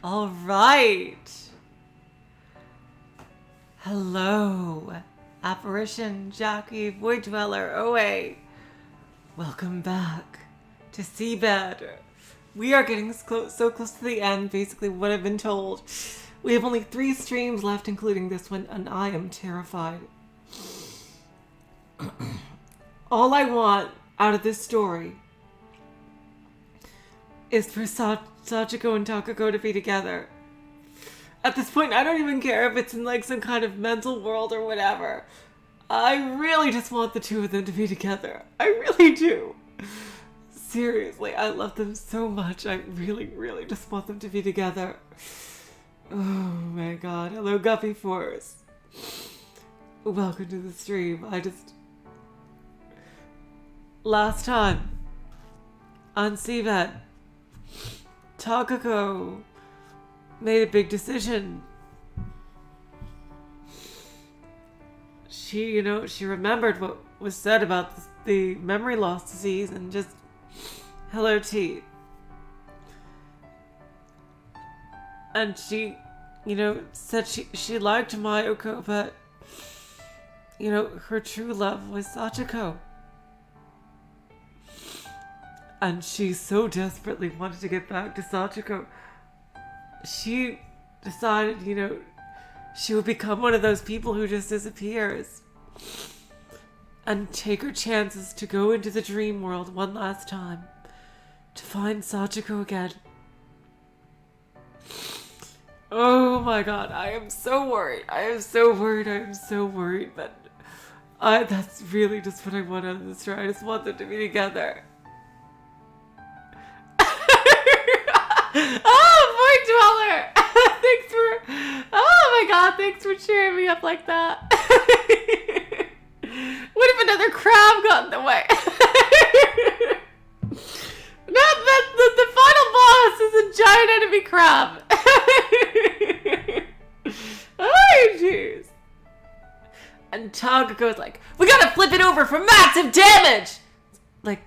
All right. Hello, apparition, Jackie, void dweller, OA. Welcome back to Seabed. We are getting so close to the end, basically what I've been told. We have only 3 streams left, including this one, and I am terrified. All I want out of this story is for Sachiko and Takako to be together. At this point, I don't even care if it's in like some kind of mental world or whatever. I really just want the 2 of them to be together. I really do. Seriously, I love them so much. I really, really just want them to be together. Oh my god. Hello, Guppy Force. Welcome to the stream. Last time on Seabed, Takako made a big decision. She remembered what was said about the memory loss disease and just, hello, T. And she, said she liked Mayuko, but, her true love was Sachiko. And she so desperately wanted to get back to Sachiko. She decided, she would become one of those people who just disappears. And take her chances to go into the dream world one last time. To find Sachiko again. Oh my god, I am so worried. But that's really just what I want out of this story. I just want them to be together. Oh, Void Dweller! Thanks for cheering me up like that. What if another crab got in the way? The final boss is a giant enemy crab. Oh, jeez. And Takako's like, we gotta flip it over for massive damage! Like,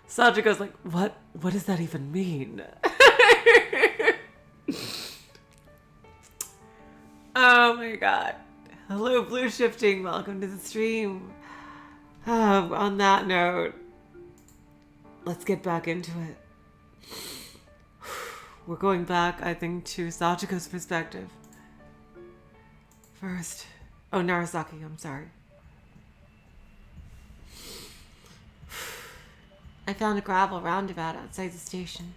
Sachiko's like, what does that even mean? Oh my god. Hello, Blue Shifting. Welcome to the stream. On that note, let's get back into it. We're going back, I think, to Sachiko's perspective. First. Oh, Narasaki, I'm sorry. I found a gravel roundabout outside the station.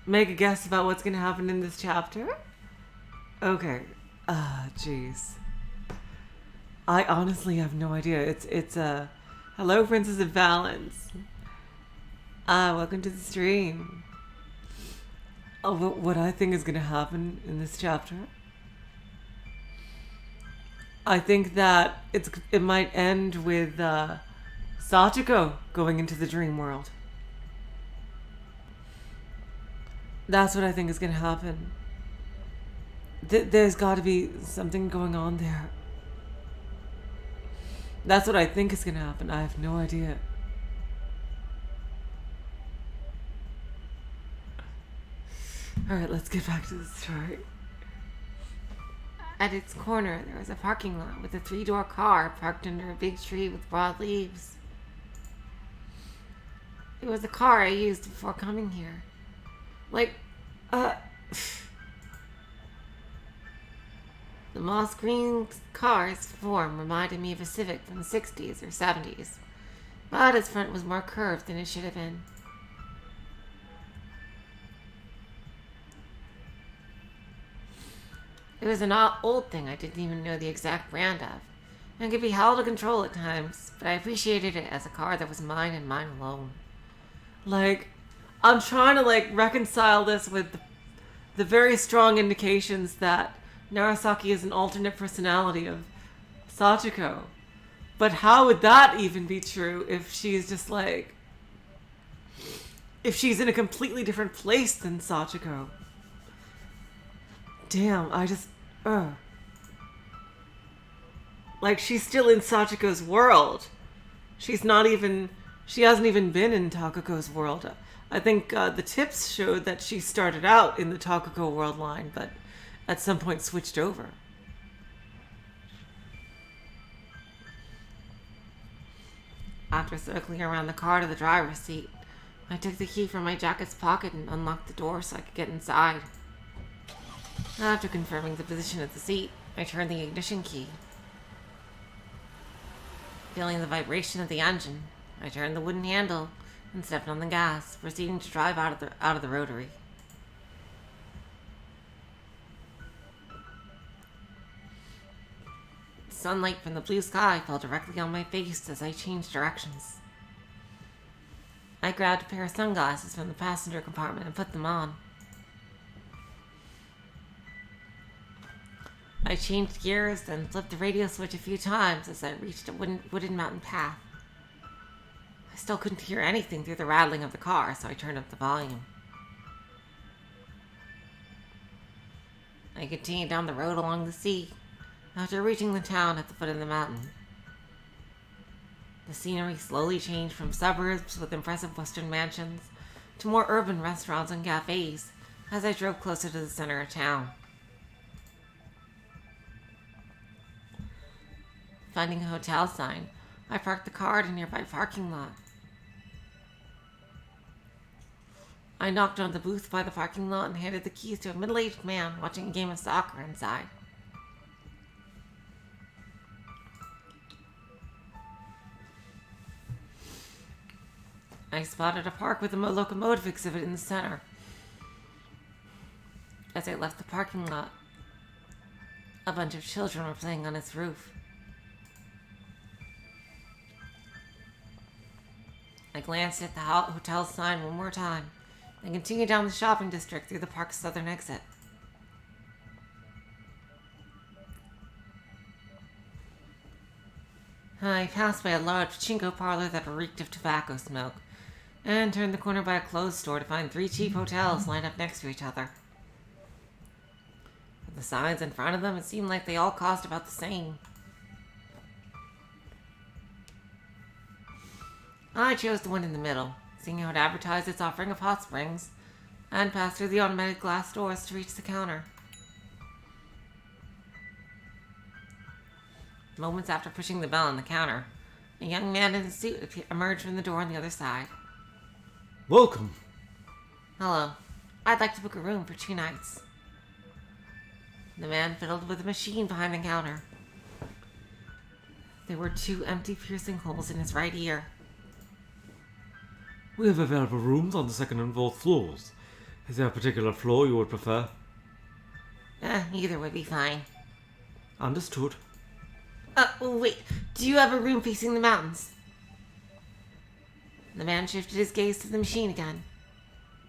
Make a guess about what's gonna happen in this chapter? Okay. Jeez. I honestly have no idea. It's hello, Princess of Valence. Welcome to the stream. What I think is gonna happen in this chapter? I think that it might end with Sachiko going into the dream world. That's what I think is going to happen. There's got to be something going on there. That's what I think is going to happen. I have no idea. Alright, let's get back to the story. At its corner, there was a parking lot with a 3-door car parked under a big tree with broad leaves. It was the car I used before coming here. The moss green car's form reminded me of a Civic from the 60s or 70s, but its front was more curved than it should have been. It was an old thing I didn't even know the exact brand of, and could be held to control at times, but I appreciated it as a car that was mine and mine alone. I'm trying to reconcile this with the very strong indications that Narasaki is an alternate personality of Sachiko. But how would that even be true if she's just if she's in a completely different place than Sachiko? Damn, she's still in Sachiko's world. She's not even She hasn't even been in Takako's world. I think the tips showed that she started out in the Takako world line, but at some point switched over. After circling around the car to the driver's seat, I took the key from my jacket's pocket and unlocked the door so I could get inside. After confirming the position of the seat, I turned the ignition key. Feeling the vibration of the engine, I turned the wooden handle and stepped on the gas, proceeding to drive out of the rotary. Sunlight from the blue sky fell directly on my face as I changed directions. I grabbed a pair of sunglasses from the passenger compartment and put them on. I changed gears, then flipped the radio switch a few times as I reached a wooden mountain path. I still couldn't hear anything through the rattling of the car, so I turned up the volume. I continued down the road along the sea, after reaching the town at the foot of the mountain. The scenery slowly changed from suburbs with impressive western mansions to more urban restaurants and cafes as I drove closer to the center of town. Finding a hotel sign, I parked the car at a nearby parking lot. I knocked on the booth by the parking lot and handed the keys to a middle-aged man watching a game of soccer inside. I spotted a park with a locomotive exhibit in the center. As I left the parking lot, a bunch of children were playing on its roof. I glanced at the hotel sign one more time, then continued down the shopping district through the park's southern exit. I passed by a large pachinko parlor that reeked of tobacco smoke, and turned the corner by a clothes store to find 3 cheap hotels lined up next to each other. With the signs in front of them, it seemed like they all cost about the same. I chose the one in the middle, seeing how it advertised its offering of hot springs, and passed through the automated glass doors to reach the counter. Moments after pushing the bell on the counter, a young man in a suit emerged from the door on the other side. Welcome. Hello. I'd like to book a room for 2 nights. The man fiddled with a machine behind the counter. There were 2 empty piercing holes in his right ear. We have available rooms on the 2nd and 4th floors. Is there a particular floor you would prefer? Either would be fine. Understood. Wait. Do you have a room facing the mountains? The man shifted his gaze to the machine again.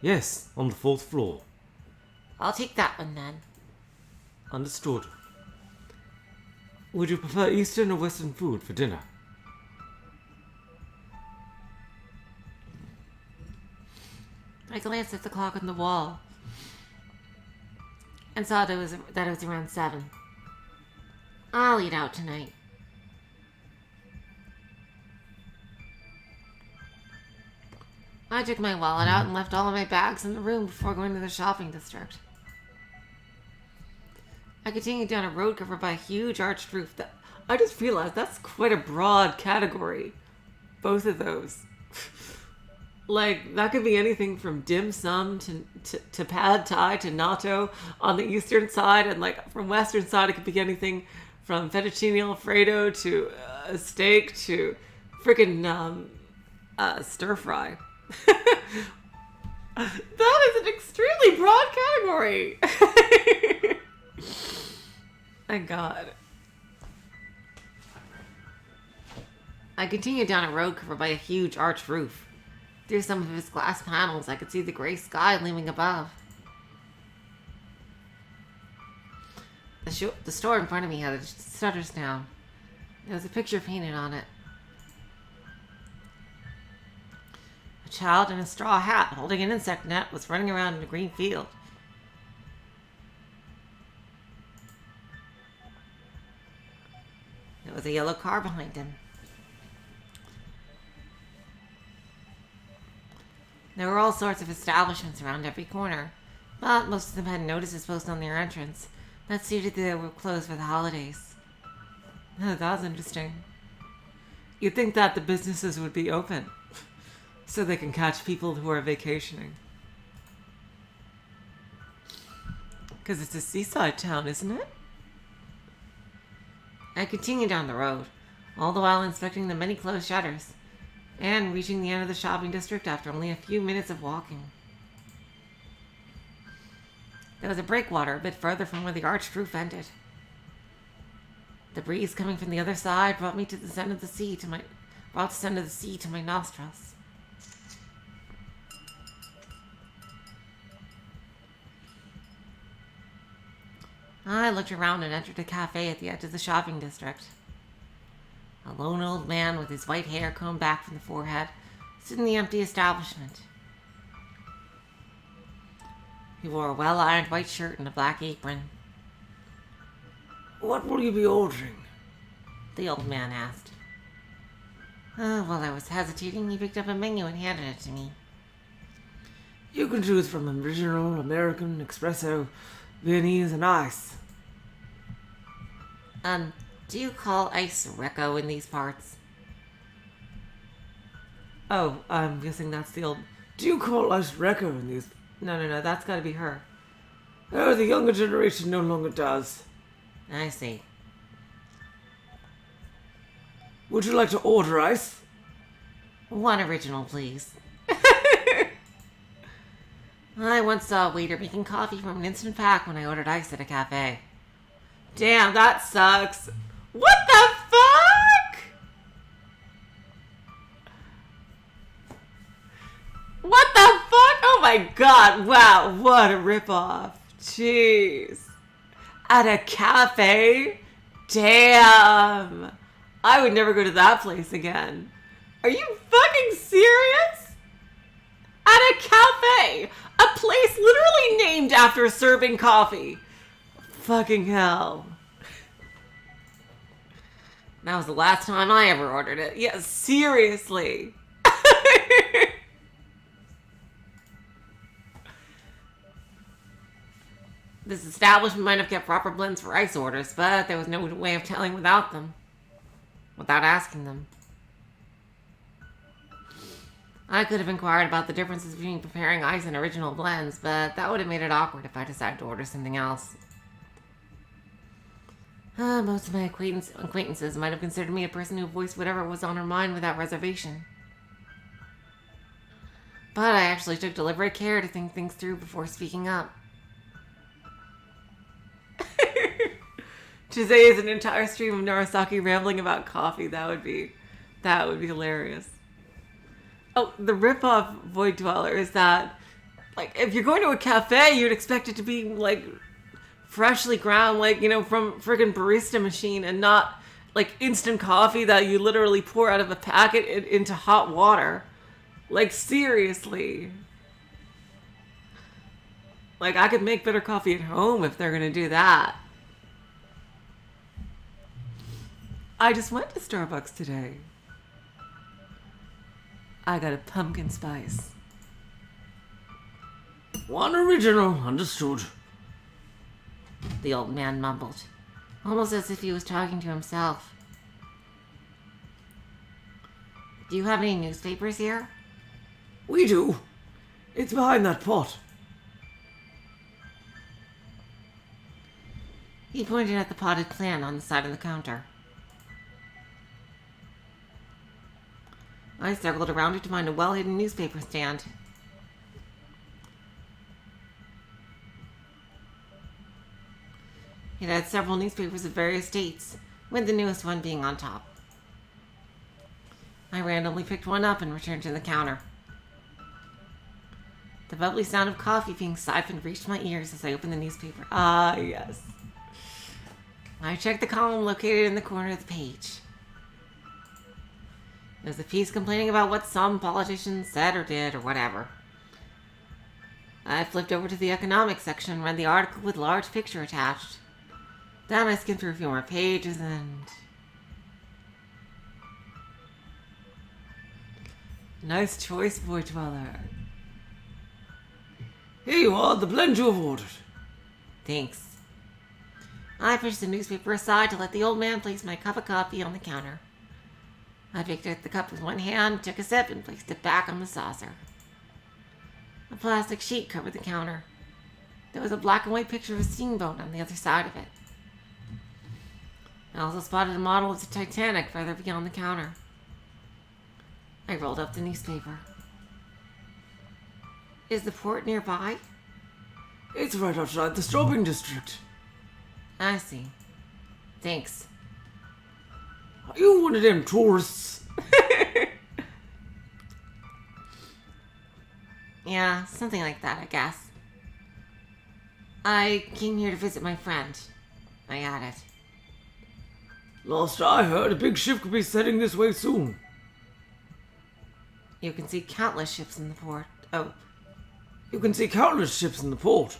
Yes, on the 4th floor. I'll take that one then. Understood. Would you prefer Eastern or Western food for dinner? I glanced at the clock on the wall and saw that it was around 7. I'll eat out tonight. I took my wallet out and left all of my bags in the room before going to the shopping district. I continued down a road covered by a huge arched roof. That I just realized that's quite a broad category. Both of those. Like, that could be anything from dim sum to pad thai to natto on the eastern side, and like from western side it could be anything from fettuccine alfredo to steak to freaking stir fry. That is an extremely broad category. My God. I continued down a road covered by a huge arched roof. Through some of its glass panels, I could see the gray sky looming above. The store in front of me had the shutters down. There was a picture painted on it. A child in a straw hat holding an insect net was running around in a green field. There was a yellow car behind him. There were all sorts of establishments around every corner, but most of them had notices posted on their entrance that stated they were closed for the holidays. Oh, that was interesting. You'd think that the businesses would be open so they can catch people who are vacationing. Because it's a seaside town, isn't it? I continued down the road, all the while inspecting the many closed shutters, and reaching the end of the shopping district after only a few minutes of walking. There was a breakwater a bit further from where the arched roof ended. The breeze coming from the other side brought the scent of the sea to my nostrils. I looked around and entered a cafe at the edge of the shopping district. A lone old man with his white hair combed back from the forehead stood in the empty establishment. He wore a well-ironed white shirt and a black apron. What will you be ordering? The old man asked. While I was hesitating, he picked up a menu and handed it to me. You can choose from original, American, espresso, Viennese, and ice. Do you call ice Recco in these parts? Oh, I'm guessing that's the old... Do you call ice Recco in these? No, that's gotta be her. Oh, the younger generation no longer does. I see. Would you like to order ice? One original, please. I once saw a waiter making coffee from an instant pack when I ordered ice at a cafe. Damn, that sucks. What the fuck? What the fuck? Oh my god, wow, what a ripoff. Jeez. At a cafe? Damn. I would never go to that place again. Are you fucking serious? At a cafe. A place literally named after serving coffee. Fucking hell. That was the last time I ever ordered it. Yeah, seriously. This establishment might have kept proper blends for ice orders, but there was no way of telling without asking them. I could have inquired about the differences between preparing ice and original blends, but that would have made it awkward if I decided to order something else. Most of my acquaintances might have considered me a person who voiced whatever was on her mind without reservation. But I actually took deliberate care to think things through before speaking up. To say is an entire stream of Narasaki rambling about coffee. That would be hilarious. Oh, the ripoff Void Dweller is that, like, if you're going to a cafe, you'd expect it to be, like, freshly ground, like, you know, from friggin' barista machine, and not, like, instant coffee that you literally pour out of a packet into hot water. Like, seriously. Like, I could make better coffee at home if they're gonna do that. I just went to Starbucks today. I got a pumpkin spice. One original, understood. The old man mumbled, almost as if he was talking to himself. Do you have any newspapers here? We do. It's behind that pot. He pointed at the potted plant on the side of the counter. I circled around it to find a well-hidden newspaper stand. It had several newspapers of various dates, with the newest one being on top. I randomly picked one up and returned to the counter. The bubbly sound of coffee being siphoned reached my ears as I opened the newspaper. Ah, yes. I checked the column located in the corner of the page. It was a piece complaining about what some politicians said or did or whatever. I flipped over to the economics section and read the article with large picture attached. Then I skimmed through a few more pages and... Nice choice, Void Dweller. Here you are, the blend you have ordered. Thanks. I pushed the newspaper aside to let the old man place my cup of coffee on the counter. I picked up the cup with one hand, took a sip, and placed it back on the saucer. A plastic sheet covered the counter. There was a black and white picture of a steamboat on the other side of it. I also spotted a model of the Titanic further beyond the counter. I rolled up the newspaper. Is the port nearby? It's right outside the shopping district. I see. Thanks. Are you one of them tourists? Yeah, something like that, I guess. I came here to visit my friend. I added. Last I heard, a big ship could be setting this way soon. You can see countless ships in the port. Oh, You can see countless ships in the port.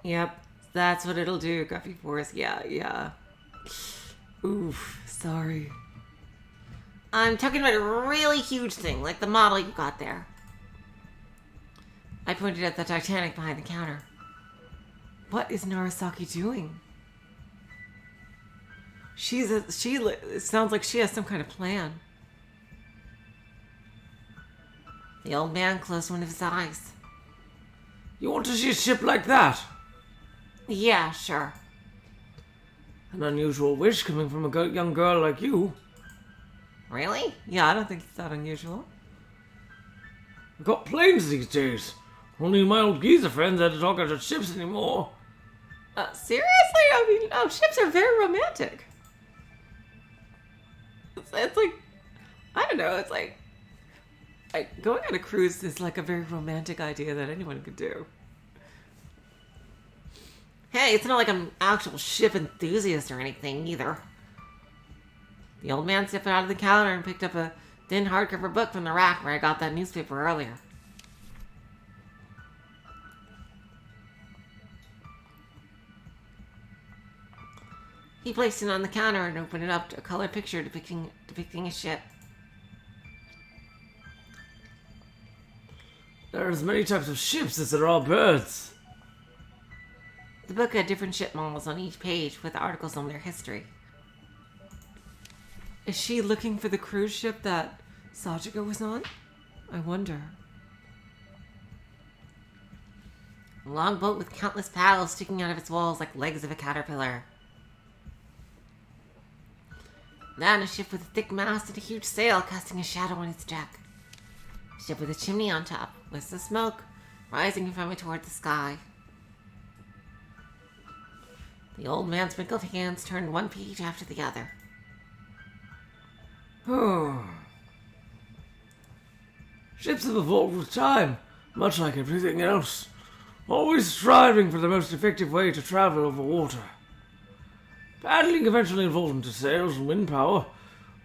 yep. That's what it'll do, Guppy Force. Yeah. Oof, sorry. I'm talking about a really huge thing, like the model you got there. I pointed at the Titanic behind the counter. What is Narasaki doing? It sounds like she has some kind of plan. The old man closed one of his eyes. You want to see a ship like that? Yeah, sure. An unusual wish coming from a young girl like you. Really? Yeah, I don't think it's that unusual. We've got planes these days. Only my old geezer friends had to talk about ships anymore. Seriously? I mean, oh, ships are very romantic. It's like, I don't know, it's like going on a cruise is like a very romantic idea that anyone could do. Hey, it's not like I'm an actual ship enthusiast or anything either. The old man stepped out of the counter and picked up a thin hardcover book from the rack where I got that newspaper earlier. He placed it on the counter and opened it up to a color picture depicting a ship. There are as many types of ships as there are birds. The book had different ship models on each page with articles on their history. Is she looking for the cruise ship that Sachiko was on? I wonder. A long boat with countless paddles sticking out of its walls like legs of a caterpillar. Then a ship with a thick mast and a huge sail casting a shadow on its deck. A ship with a chimney on top, with the smoke rising from it toward the sky. The old man's wrinkled hands turned one page after the other. Ships have evolved with time, much like everything else, always striving for the most effective way to travel over water. Paddling eventually evolved into sails and wind power,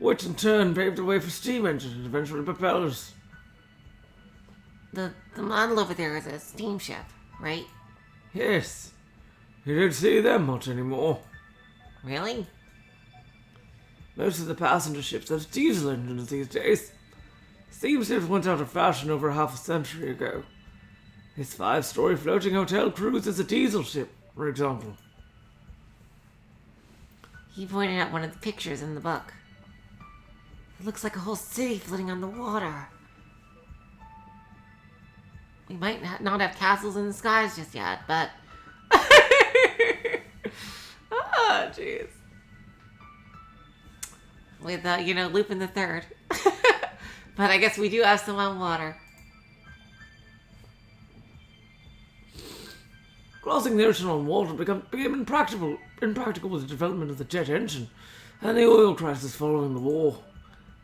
which in turn paved the way for steam engines and eventually propellers. The model over there is a steamship, right? Yes, you don't see them much anymore. Really? Most of the passenger ships have diesel engines these days. Steamships went out of fashion over half a century ago. This 5-story floating hotel cruise is a diesel ship, for example. He pointed at one of the pictures in the book. It looks like a whole city floating on the water. We might not have castles in the skies just yet, but... Ah, jeez. With, Lupin the Third. But I guess we do have some on water. Crossing the ocean on water became impractical with the development of the jet engine and the oil crisis following the war.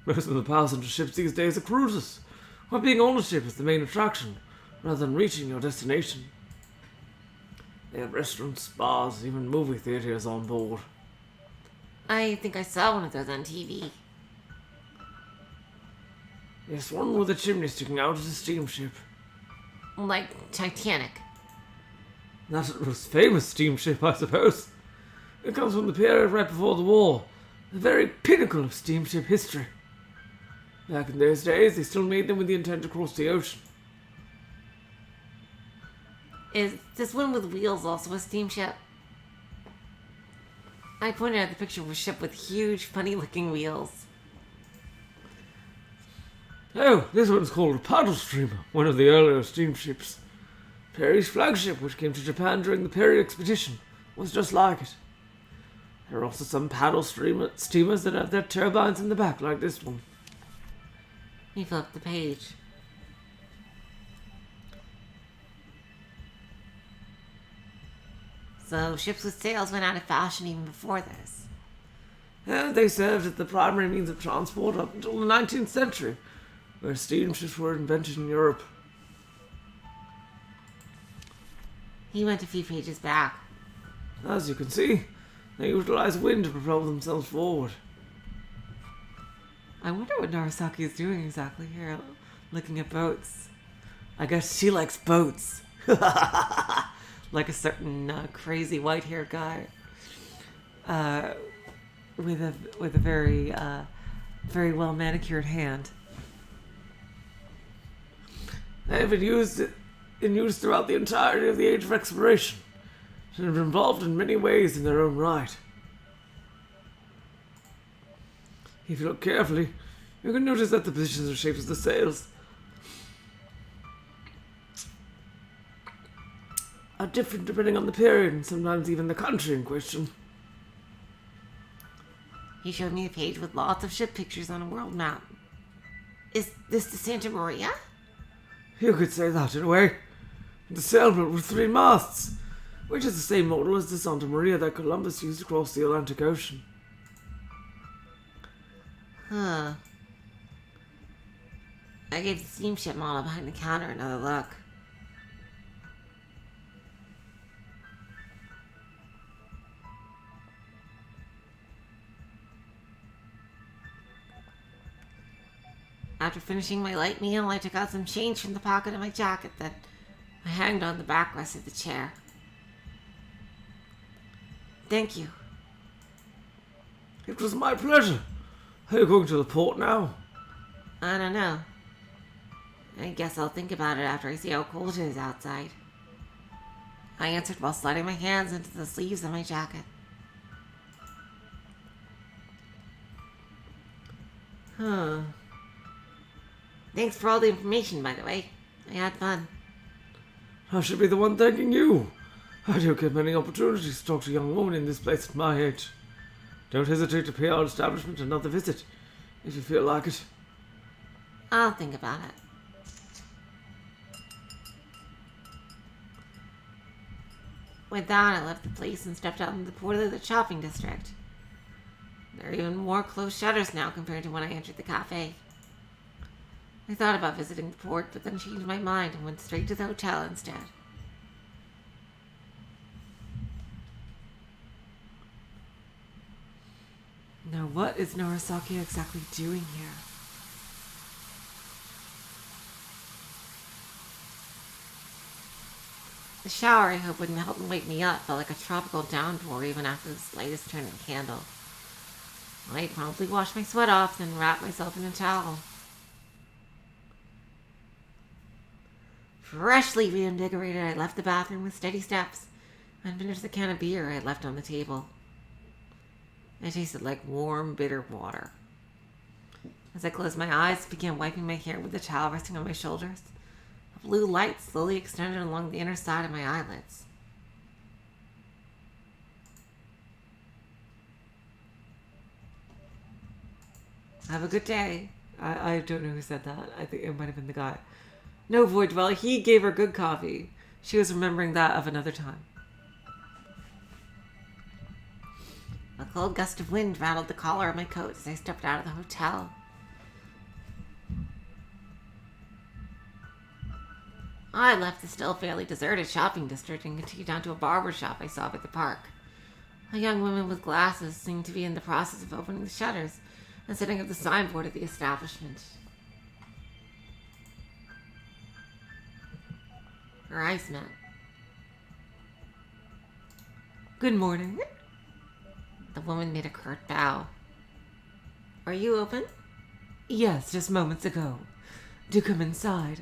Most of the passenger ships these days are cruises, where being on a ship is the main attraction, rather than reaching your destination. They have restaurants, bars, even movie theaters on board. I think I saw one of those on TV. Yes, one with a chimney sticking out is a steamship. Like Titanic. That's the most famous steamship, I suppose. It comes from the period right before the war, The very pinnacle of steamship history. Back in those days, they still made them with the intent to cross the ocean. Is this one with wheels also a steamship? I pointed at the picture of a ship with huge, funny-looking wheels. Oh, this one's called a paddle steamer, one of the earlier steamships. Perry's flagship, which came to Japan during the Perry expedition, was just like it. There are also some paddle steamers that have their turbines in the back, like this one. He flipped the page. So ships with sails went out of fashion even before this. They served as the primary means of transport up until the 19th century, where steamships were invented in Europe. He went a few pages back. As you can see, they utilize wind to propel themselves forward. I wonder what Narasaki is doing exactly here, looking at boats. I guess she likes boats. Like a certain crazy white-haired guy with a very very well manicured hand. They've been in use throughout the entirety of the Age of Exploration, and have been involved in many ways in their own right. If you look carefully, you can notice that the positions are shaped as the sails are different depending on the period and sometimes even the country in question. He showed me a page with lots of ship pictures on a world map. Is this the Santa Maria? You could say that in a way. The sailboat with 3 masts, which is the same model as the Santa Maria that Columbus used to cross the Atlantic Ocean. Huh. I gave the steamship model behind the counter another look. After finishing my light meal, I took out some change from the pocket of my jacket that I hanged on the backrest of the chair. Thank you. It was my pleasure. Are you going to the port now? I don't know. I guess I'll think about it after I see how cold it is outside. I answered while sliding my hands into the sleeves of my jacket. Huh. Thanks for all the information, by the way. I had fun. I should be the one thanking you. I don't get many opportunities to talk to young women in this place at my age. Don't hesitate to pay our establishment another visit, if you feel like it. I'll think about it. With that, I left the place and stepped out into the port of the shopping district. There are even more closed shutters now compared to when I entered the cafe. I thought about visiting the port, but then changed my mind and went straight to the hotel instead. Now, what is Narasaki exactly doing here? The shower I hoped wouldn't help wake me up felt like a tropical downpour even after the slightest turn of the candle. I promptly washed my sweat off, then wrapped myself in a towel. Freshly reinvigorated, I left the bathroom with steady steps and finished the can of beer I had left on the table. It tasted like warm, bitter water. As I closed my eyes, began wiping my hair with the towel resting on my shoulders. A blue light slowly extended along the inner side of my eyelids. Have a good day. I don't know who said that. I think it might have been the guy. No, Void Dweller, he gave her good coffee. She was remembering that of another time. A cold gust of wind rattled the collar of my coat as I stepped out of the hotel. I left the still fairly deserted shopping district and continued down to a barber shop I saw at the park. A young woman with glasses seemed to be in the process of opening the shutters and setting up the signboard of the establishment. Her eyes met. Good morning. The woman made a curt bow. Are you open? Yes, just moments ago. Do come inside.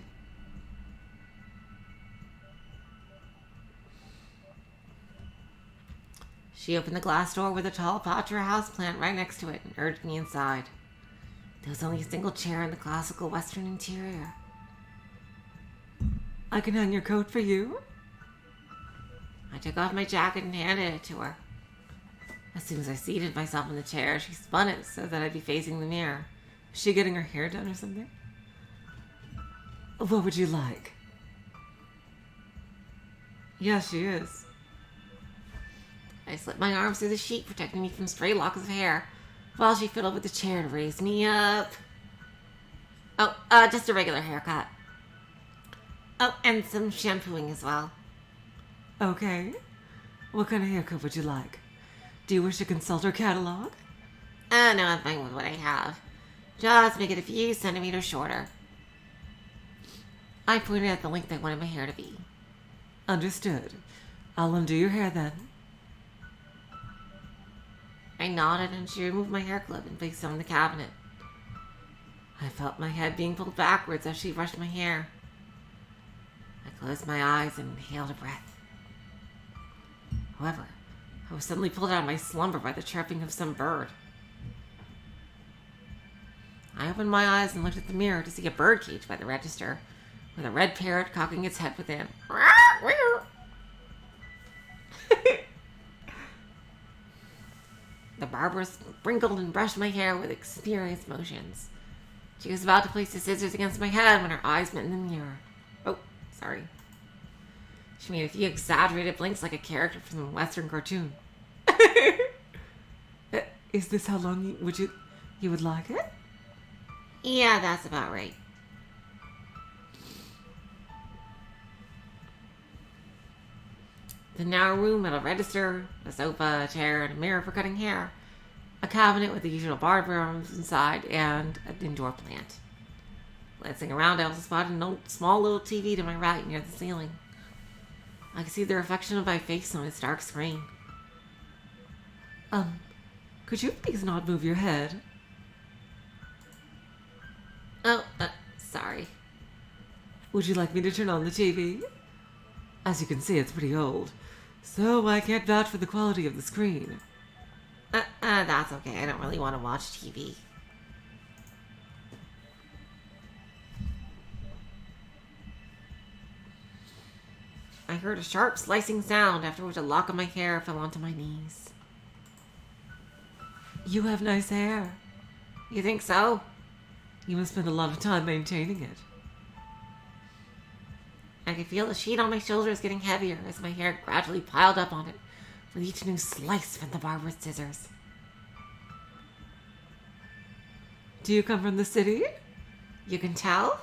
She opened the glass door with a tall pottery houseplant right next to it and urged me inside. There was only a single chair in the classical Western interior. I can hang your coat for you. I took off my jacket and handed it to her. As soon as I seated myself in the chair, she spun it so that I'd be facing the mirror. Is she getting her hair done or something? What would you like? Yes, she is. I slipped my arms through the sheet, protecting me from stray locks of hair, while she fiddled with the chair to raise me up. Oh, just a regular haircut. Oh, and some shampooing as well. Okay. What kind of haircut would you like? Do you wish to consult our catalog? No, I'm fine with what I have. Just make it a few centimeters shorter. I pointed at the length I wanted my hair to be. Understood. I'll undo your hair then. I nodded and she removed my hair clip and placed it on the cabinet. I felt my head being pulled backwards as she brushed my hair. I closed my eyes and inhaled a breath. However, I was suddenly pulled out of my slumber by the chirping of some bird. I opened my eyes and looked at the mirror to see a bird cage by the register, with a red parrot cocking its head within. The barber sprinkled and brushed my hair with experienced motions. She was about to place the scissors against my head when her eyes met in the mirror. Oh, sorry. She made a few exaggerated blinks like a character from a Western cartoon. Is this how long you would like it? Yeah, that's about right. The narrow room had a register, a sofa, a chair, and a mirror for cutting hair, a cabinet with the usual barber arms inside, and an indoor plant. Glancing around, I also spotted a small little TV to my right near the ceiling. I could see the reflection of my face on its dark screen. Could you please not move your head? Oh, sorry. Would you like me to turn on the TV? As you can see, it's pretty old, so I can't vouch for the quality of the screen. That's okay. I don't really want to watch TV. I heard a sharp slicing sound, after which a lock of my hair fell onto my knees. You have nice hair. You think so? You must spend a lot of time maintaining it. I could feel the sheet on my shoulders getting heavier as my hair gradually piled up on it with each new slice from the barber's scissors. Do you come from the city? You can tell?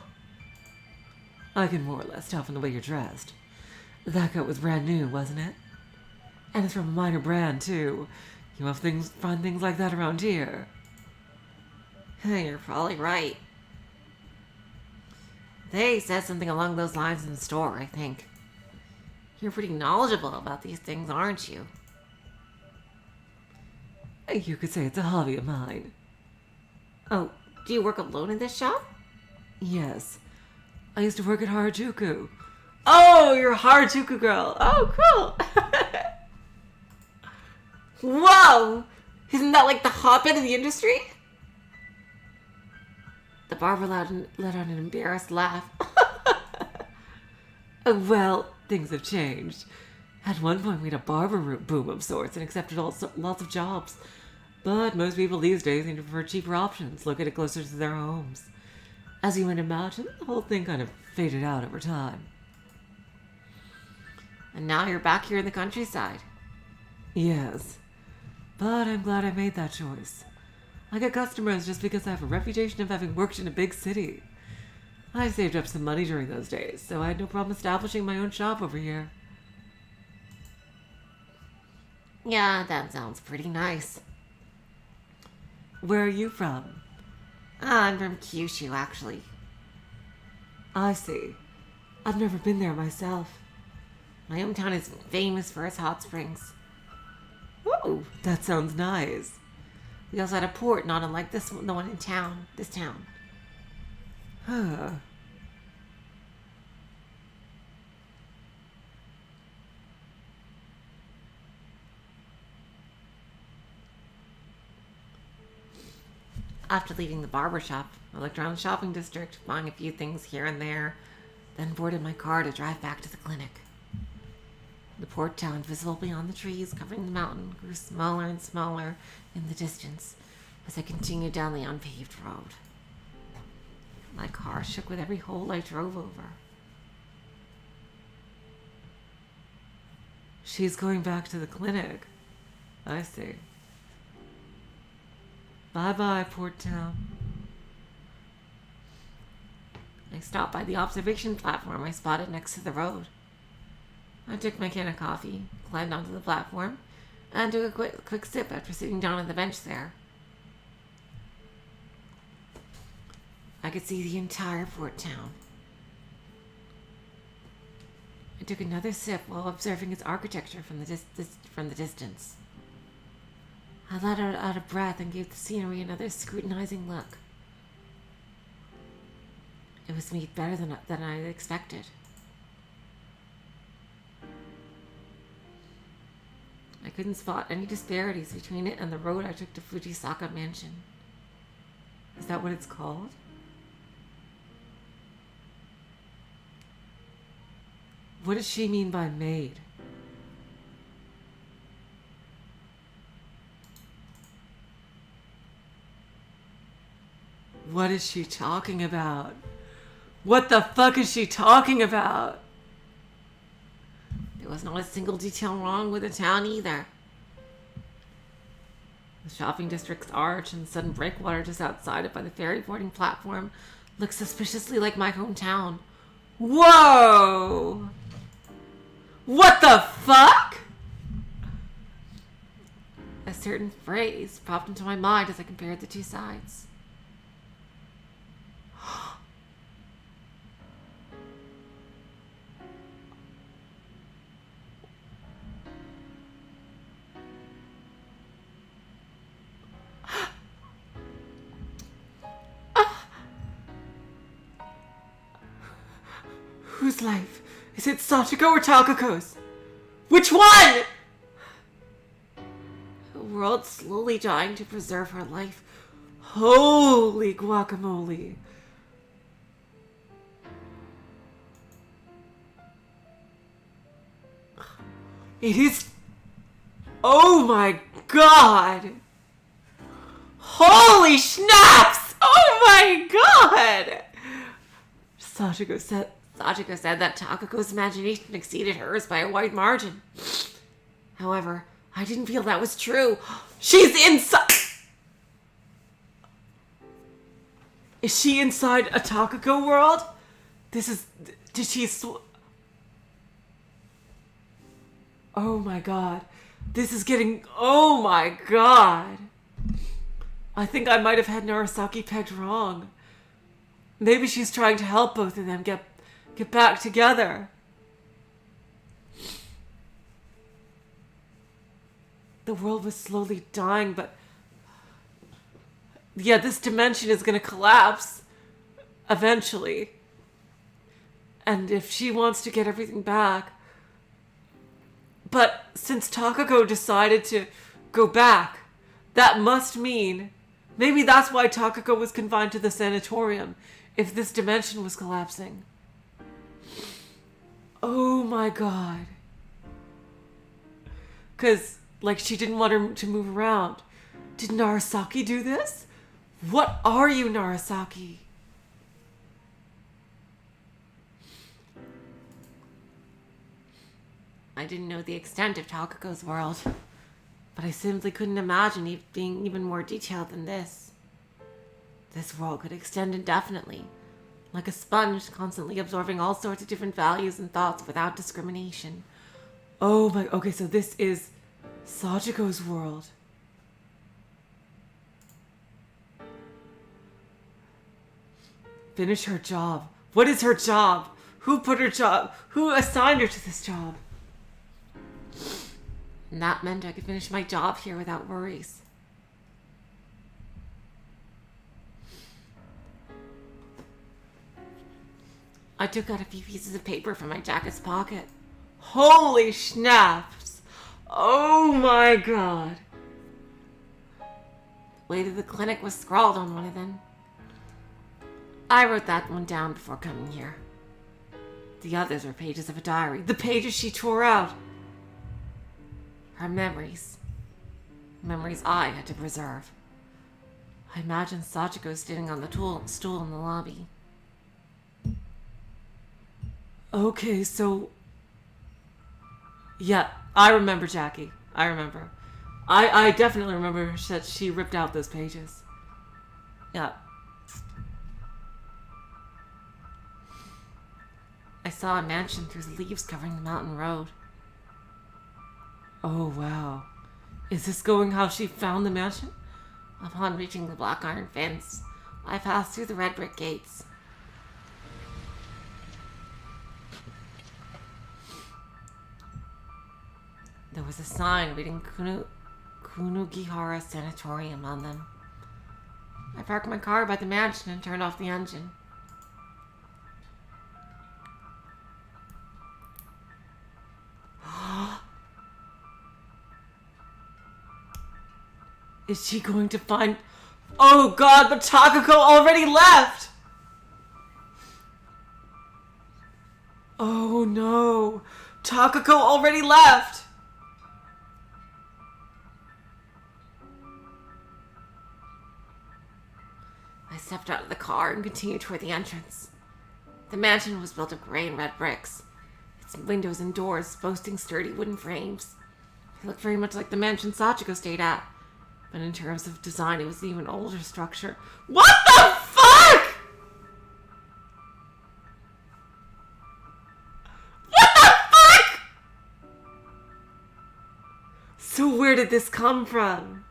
I can more or less tell from the way you're dressed. That coat was brand new, wasn't it? And it's from a minor brand, too. You have find things like that around here. You're probably right. They said something along those lines in the store, I think. You're pretty knowledgeable about these things, aren't you? You could say it's a hobby of mine. Oh, do you work alone in this shop? Yes. I used to work at Harajuku. Oh, you're a Harajuku girl. Oh, cool. Whoa! Isn't that like the hotbed of the industry? The barber let out an embarrassed laugh. Well, things have changed. At one point, we had a barber boom of sorts and accepted lots of jobs. But most people these days seem to prefer cheaper options, located closer to their homes. As you might imagine, the whole thing kind of faded out over time. And now you're back here in the countryside. Yes. But I'm glad I made that choice. I get customers just because I have a reputation of having worked in a big city. I saved up some money during those days, so I had no problem establishing my own shop over here. Yeah, that sounds pretty nice. Where are you from? I'm from Kyushu, actually. I see. I've never been there myself. My hometown is famous for its hot springs. Oh, that sounds nice. We also had a port, not unlike this one, the one in town. This town. Huh. After leaving the barber shop, I looked around the shopping district, buying a few things here and there, then boarded my car to drive back to the clinic. The port town, visible beyond the trees covering the mountain, grew smaller and smaller in the distance as I continued down the unpaved road. My car shook with every hole I drove over. She's going back to the clinic. I see. Bye-bye, Port Town. I stopped by the observation platform I spotted next to the road. I took my can of coffee, climbed onto the platform, and took a quick sip after sitting down on the bench there. I could see the entire Port Town. I took another sip while observing its architecture from the distance. I let out of breath and gave the scenery another scrutinizing look. It was made better than I had expected. I couldn't spot any disparities between it and the road I took to Fujisaka Mansion. Is that what it's called? What does she mean by maid? What is she talking about? What the fuck is she talking about? There was not a single detail wrong with the town either. The shopping district's arch and sudden breakwater just outside it by the ferry boarding platform looked suspiciously like my hometown. Whoa! What the fuck? A certain phrase popped into my mind as I compared the two sides. Whose life? Is it Sachiko or Takako's? Which one? A world slowly dying to preserve her life. Holy guacamole. It is... Oh my god! Holy schnapps! Oh my god! Sachiko said that Takako's imagination exceeded hers by a wide margin. However, I didn't feel that was true. She's inside... Is she inside a Takako world? Did she... Oh my god. This is getting... Oh my god. I think I might have had Narasaki pegged wrong. Maybe she's trying to help both of them get back together. The world was slowly dying, but... Yeah, this dimension is going to collapse. Eventually. And if she wants to get everything back... But since Takako decided to go back, that must mean... Maybe that's why Takako was confined to the sanatorium, if this dimension was collapsing. Oh my god. Because, like, she didn't want her to move around. Did Narasaki do this? What are you, Narasaki? I didn't know the extent of Takako's world, but I simply couldn't imagine it being even more detailed than this. This world could extend indefinitely, like a sponge constantly absorbing all sorts of different values and thoughts without discrimination. Oh my... Okay, so this is Sachiko's world. Finish her job. What is her job? Who put her job? Who assigned her to this job? And that meant I could finish my job here without worries. I took out a few pieces of paper from my jacket's pocket. Holy schnapps! Oh my god. The way to the clinic was scrawled on one of them. I wrote that one down before coming here. The others were pages of a diary. The pages she tore out. Her memories. Memories I had to preserve. I imagined Sachiko sitting on the stool in the lobby. Okay, so... Yeah, I remember Jackie. I remember. I definitely remember that she ripped out those pages. Yeah. I saw a mansion through the leaves covering the mountain road. Oh, wow. Is this going how she found the mansion? Upon reaching the black iron fence, I passed through the red brick gates. There was a sign reading Kunugihara Sanatorium on them. I parked my car by the mansion and turned off the engine. Is she going to find... Oh god, but Takako already left! Oh no. Takako already left! I stepped out of the car and continued toward the entrance. The mansion was built of gray and red bricks, its windows and doors boasting sturdy wooden frames. It looked very much like the mansion Sachiko stayed at, but in terms of design, it was an even older structure. What the fuck?! What the fuck?! So where did this come from?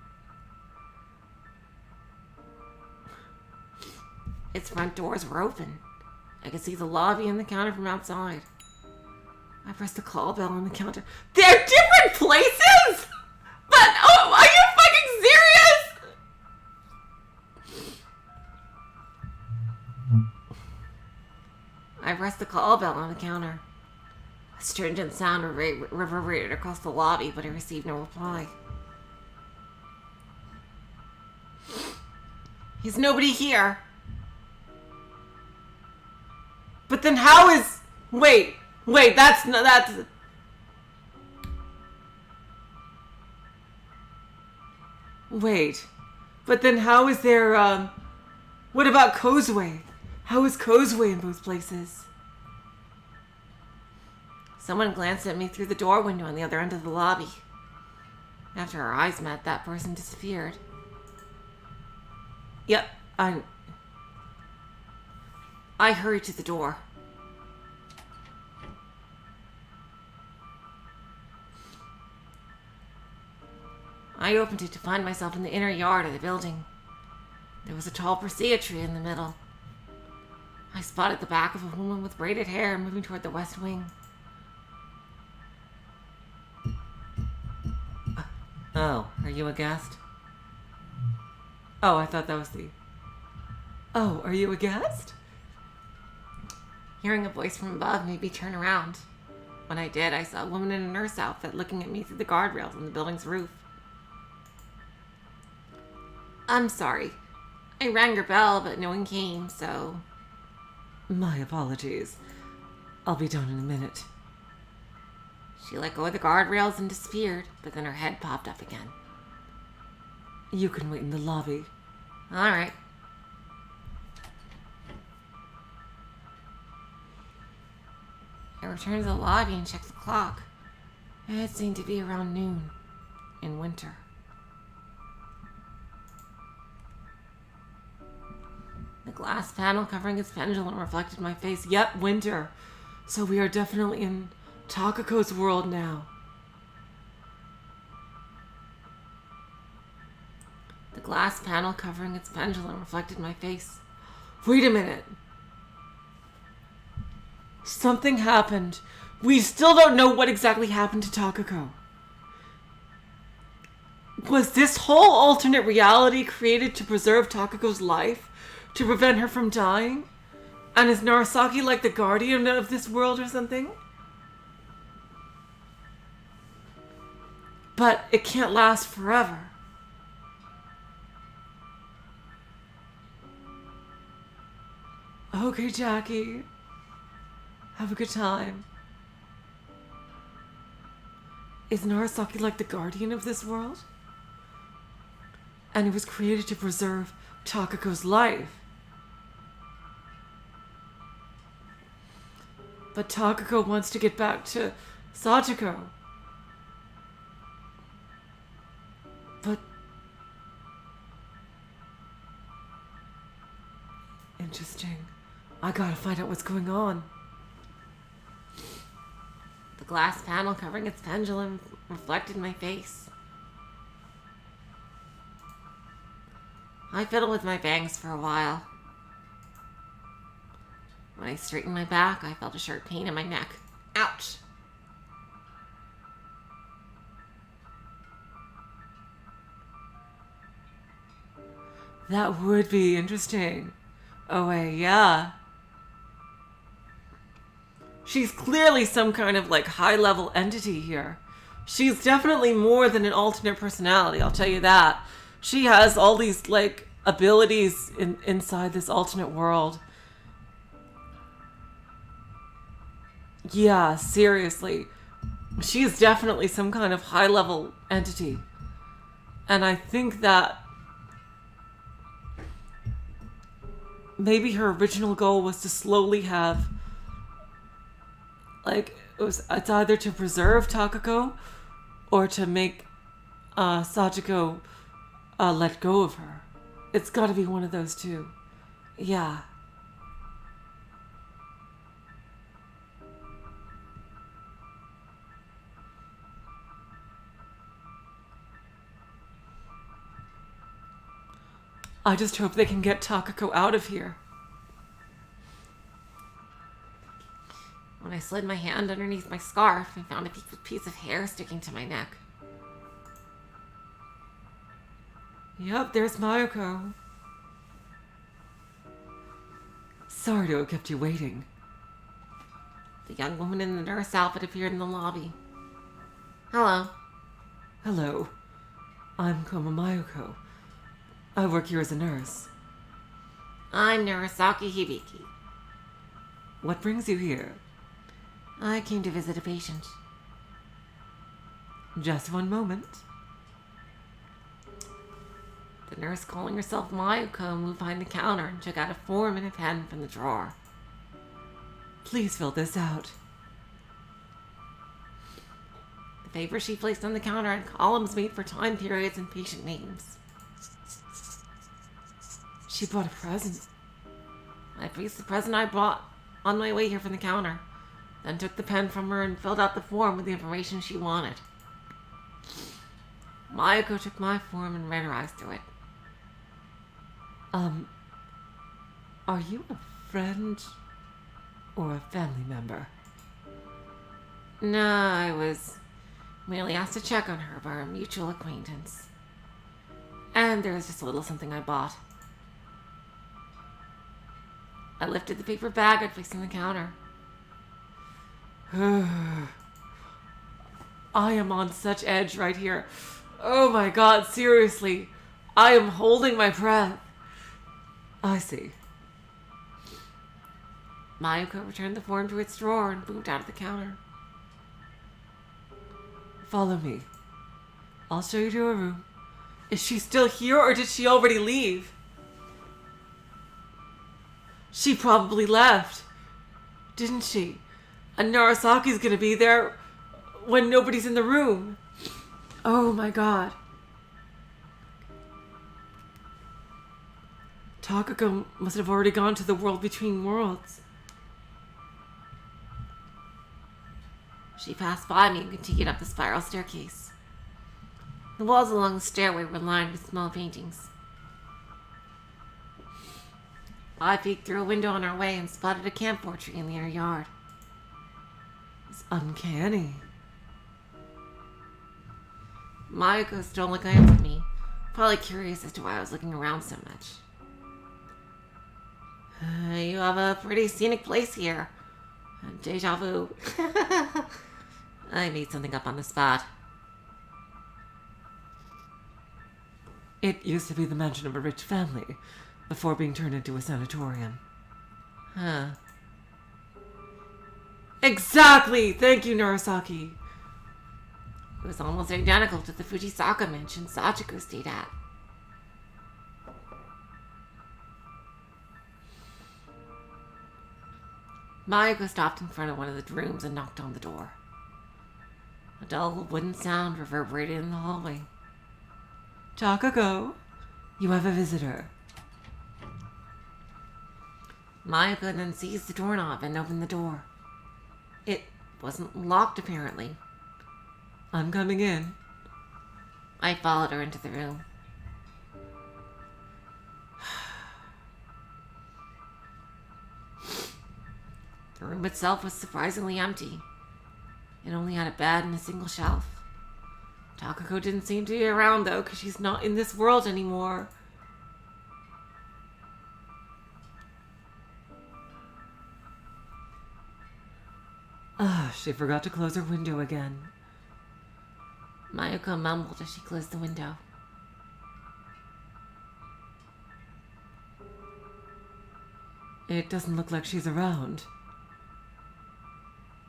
Its front doors were open. I could see the lobby and the counter from outside. I pressed the call bell on the counter. They're different places?! But, oh, are you fucking serious?! I pressed the call bell on the counter. A stringent sound reverberated across the lobby, but I received no reply. Is nobody here? But then how is... Wait, that's... Wait. But then how is there, What about Kozue? How is Kozue in both places? Someone glanced at me through the door window on the other end of the lobby. After our eyes met, that person disappeared. Yep, I hurried to the door. I opened it to find myself in the inner yard of the building. There was a tall persea tree in the middle. I spotted the back of a woman with braided hair moving toward the west wing. Oh, are you a guest? Oh, I thought that was the... Oh, are you a guest? Hearing a voice from above made me turn around. When I did, I saw a woman in a nurse outfit looking at me through the guardrails on the building's roof. I'm sorry. I rang your bell, but no one came, so... My apologies. I'll be down in a minute. She let go of the guardrails and disappeared, but then her head popped up again. You can wait in the lobby. All right. I returned to the lobby and checked the clock. It seemed to be around noon in winter. The glass panel covering its pendulum reflected my face. Yep, winter. So we are definitely in Takako's world now. The glass panel covering its pendulum reflected my face. Wait a minute. Something happened. We still don't know what exactly happened to Takako. Was this whole alternate reality created to preserve Takako's life? To prevent her from dying? And is Narasaki like the guardian of this world or something? But it can't last forever. Okay, Jackie. Have a good time. Is Narasaki like the guardian of this world? And it was created to preserve Takako's life. But Takako wants to get back to Sachiko. But... Interesting. I gotta find out what's going on. The glass panel covering its pendulum reflected my face. I fiddled with my bangs for a while. When I straightened my back, I felt a sharp pain in my neck. Ouch! That would be interesting. Oh, wait, yeah. She's clearly some kind of like high-level entity here. She's definitely more than an alternate personality, I'll tell you that. She has all these like abilities inside this alternate world. Yeah, seriously. She's definitely some kind of high-level entity. And I think that maybe her original goal was to slowly have, like, it's either to preserve Takako or to make Sachiko let go of her. It's got to be one of those two. Yeah. I just hope they can get Takako out of here. When I slid my hand underneath my scarf, I found a piece of hair sticking to my neck. Yep, there's Mayuko. Sorry to have kept you waiting. The young woman in the nurse outfit appeared in the lobby. Hello. Hello. I'm Koma Mayuko. I work here as a nurse. I'm Narasaki Hibiki. What brings you here? I came to visit a patient. Just one moment. The nurse, calling herself Mayuko, moved behind the counter and took out a form and a pen from the drawer. Please fill this out. The paper she placed on the counter had columns made for time periods and patient names. She brought a present. I placed the present I brought on my way here from the counter, then took the pen from her and filled out the form with the information she wanted. Mayuko took my form and read her eyes through it. Are you a friend or a family member? No, I was merely asked to check on her by our mutual acquaintance. And there was just a little something I bought. I lifted the paper bag I'd placed on the counter. I am on such edge right here. Oh my god, seriously. I am holding my breath. I see. Mayuko returned the form to its drawer and moved out of the counter. Follow me. I'll show you to a room. Is she still here or did she already leave? She probably left. Didn't she? And Narasaki's gonna be there when nobody's in the room. Oh my god. Takako must have already gone to the world between worlds. She passed by me and continued up the spiral staircase. The walls along the stairway were lined with small paintings. I peeked through a window on our way and spotted a camphor tree in the inner yard. It's uncanny. Mayuko stole a glance at me, probably curious as to why I was looking around so much. You have a pretty scenic place here. Deja vu. I made something up on the spot. It used to be the mansion of a rich family, before being turned into a sanatorium. Huh. Exactly! Thank you, Narasaki. It was almost identical to the Fujisaka mansion Sachiko stayed at. Mayuko stopped in front of one of the rooms and knocked on the door. A dull wooden sound reverberated in the hallway. Takako, you have a visitor. Mayuko then seized the doorknob and opened the door. It wasn't locked, apparently. I'm coming in. I followed her into the room. The room itself was surprisingly empty. It only had a bed and a single shelf. Takako didn't seem to be around, though, because she's not in this world anymore. She forgot to close her window again. Mayuko mumbled as she closed the window. It doesn't look like she's around.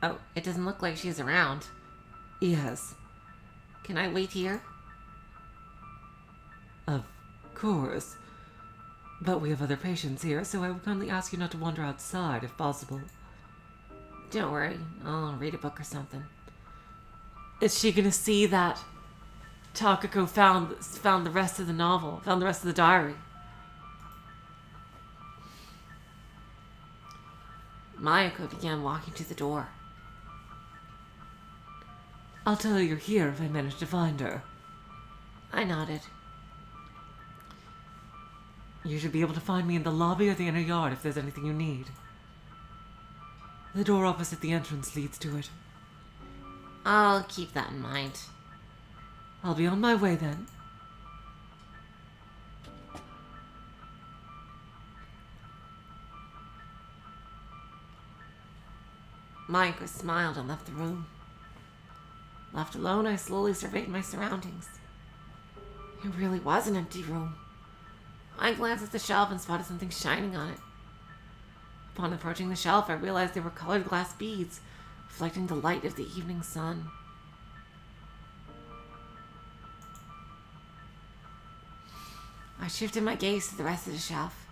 Oh, it doesn't look like she's around. Yes, Can I wait here? of course. But we have other patients here, so I would kindly ask you not to wander outside, if possible. Don't worry, I'll read a book or something. Is she gonna see that Takako found the rest of the novel, found the rest of the diary? Mayuko began walking to the door. I'll tell her you're here if I manage to find her. I nodded. You should be able to find me in the lobby or the inner yard if there's anything you need. The door opposite the entrance leads to it. I'll keep that in mind. I'll be on my way then. Mayuko smiled and left the room. Left alone, I slowly surveyed my surroundings. It really was an empty room. I glanced at the shelf and spotted something shining on it. Upon approaching the shelf, I realized they were colored glass beads, reflecting the light of the evening sun. I shifted my gaze to the rest of the shelf.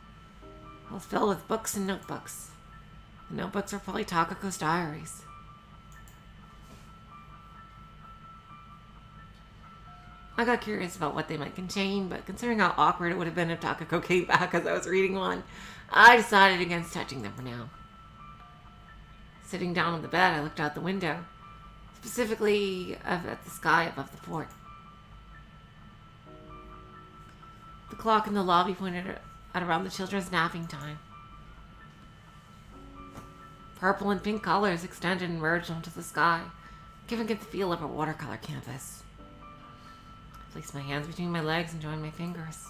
It was filled with books and notebooks. The notebooks were probably Takako's diaries. I got curious about what they might contain, but considering how awkward it would have been if Takako came back as I was reading one, I decided against touching them for now. Sitting down on the bed, I looked out the window, specifically at the sky above the fort. The clock in the lobby pointed at around the children's napping time. Purple and pink colors extended and merged onto the sky, giving it the feel of a watercolor canvas. I placed my hands between my legs and joined my fingers.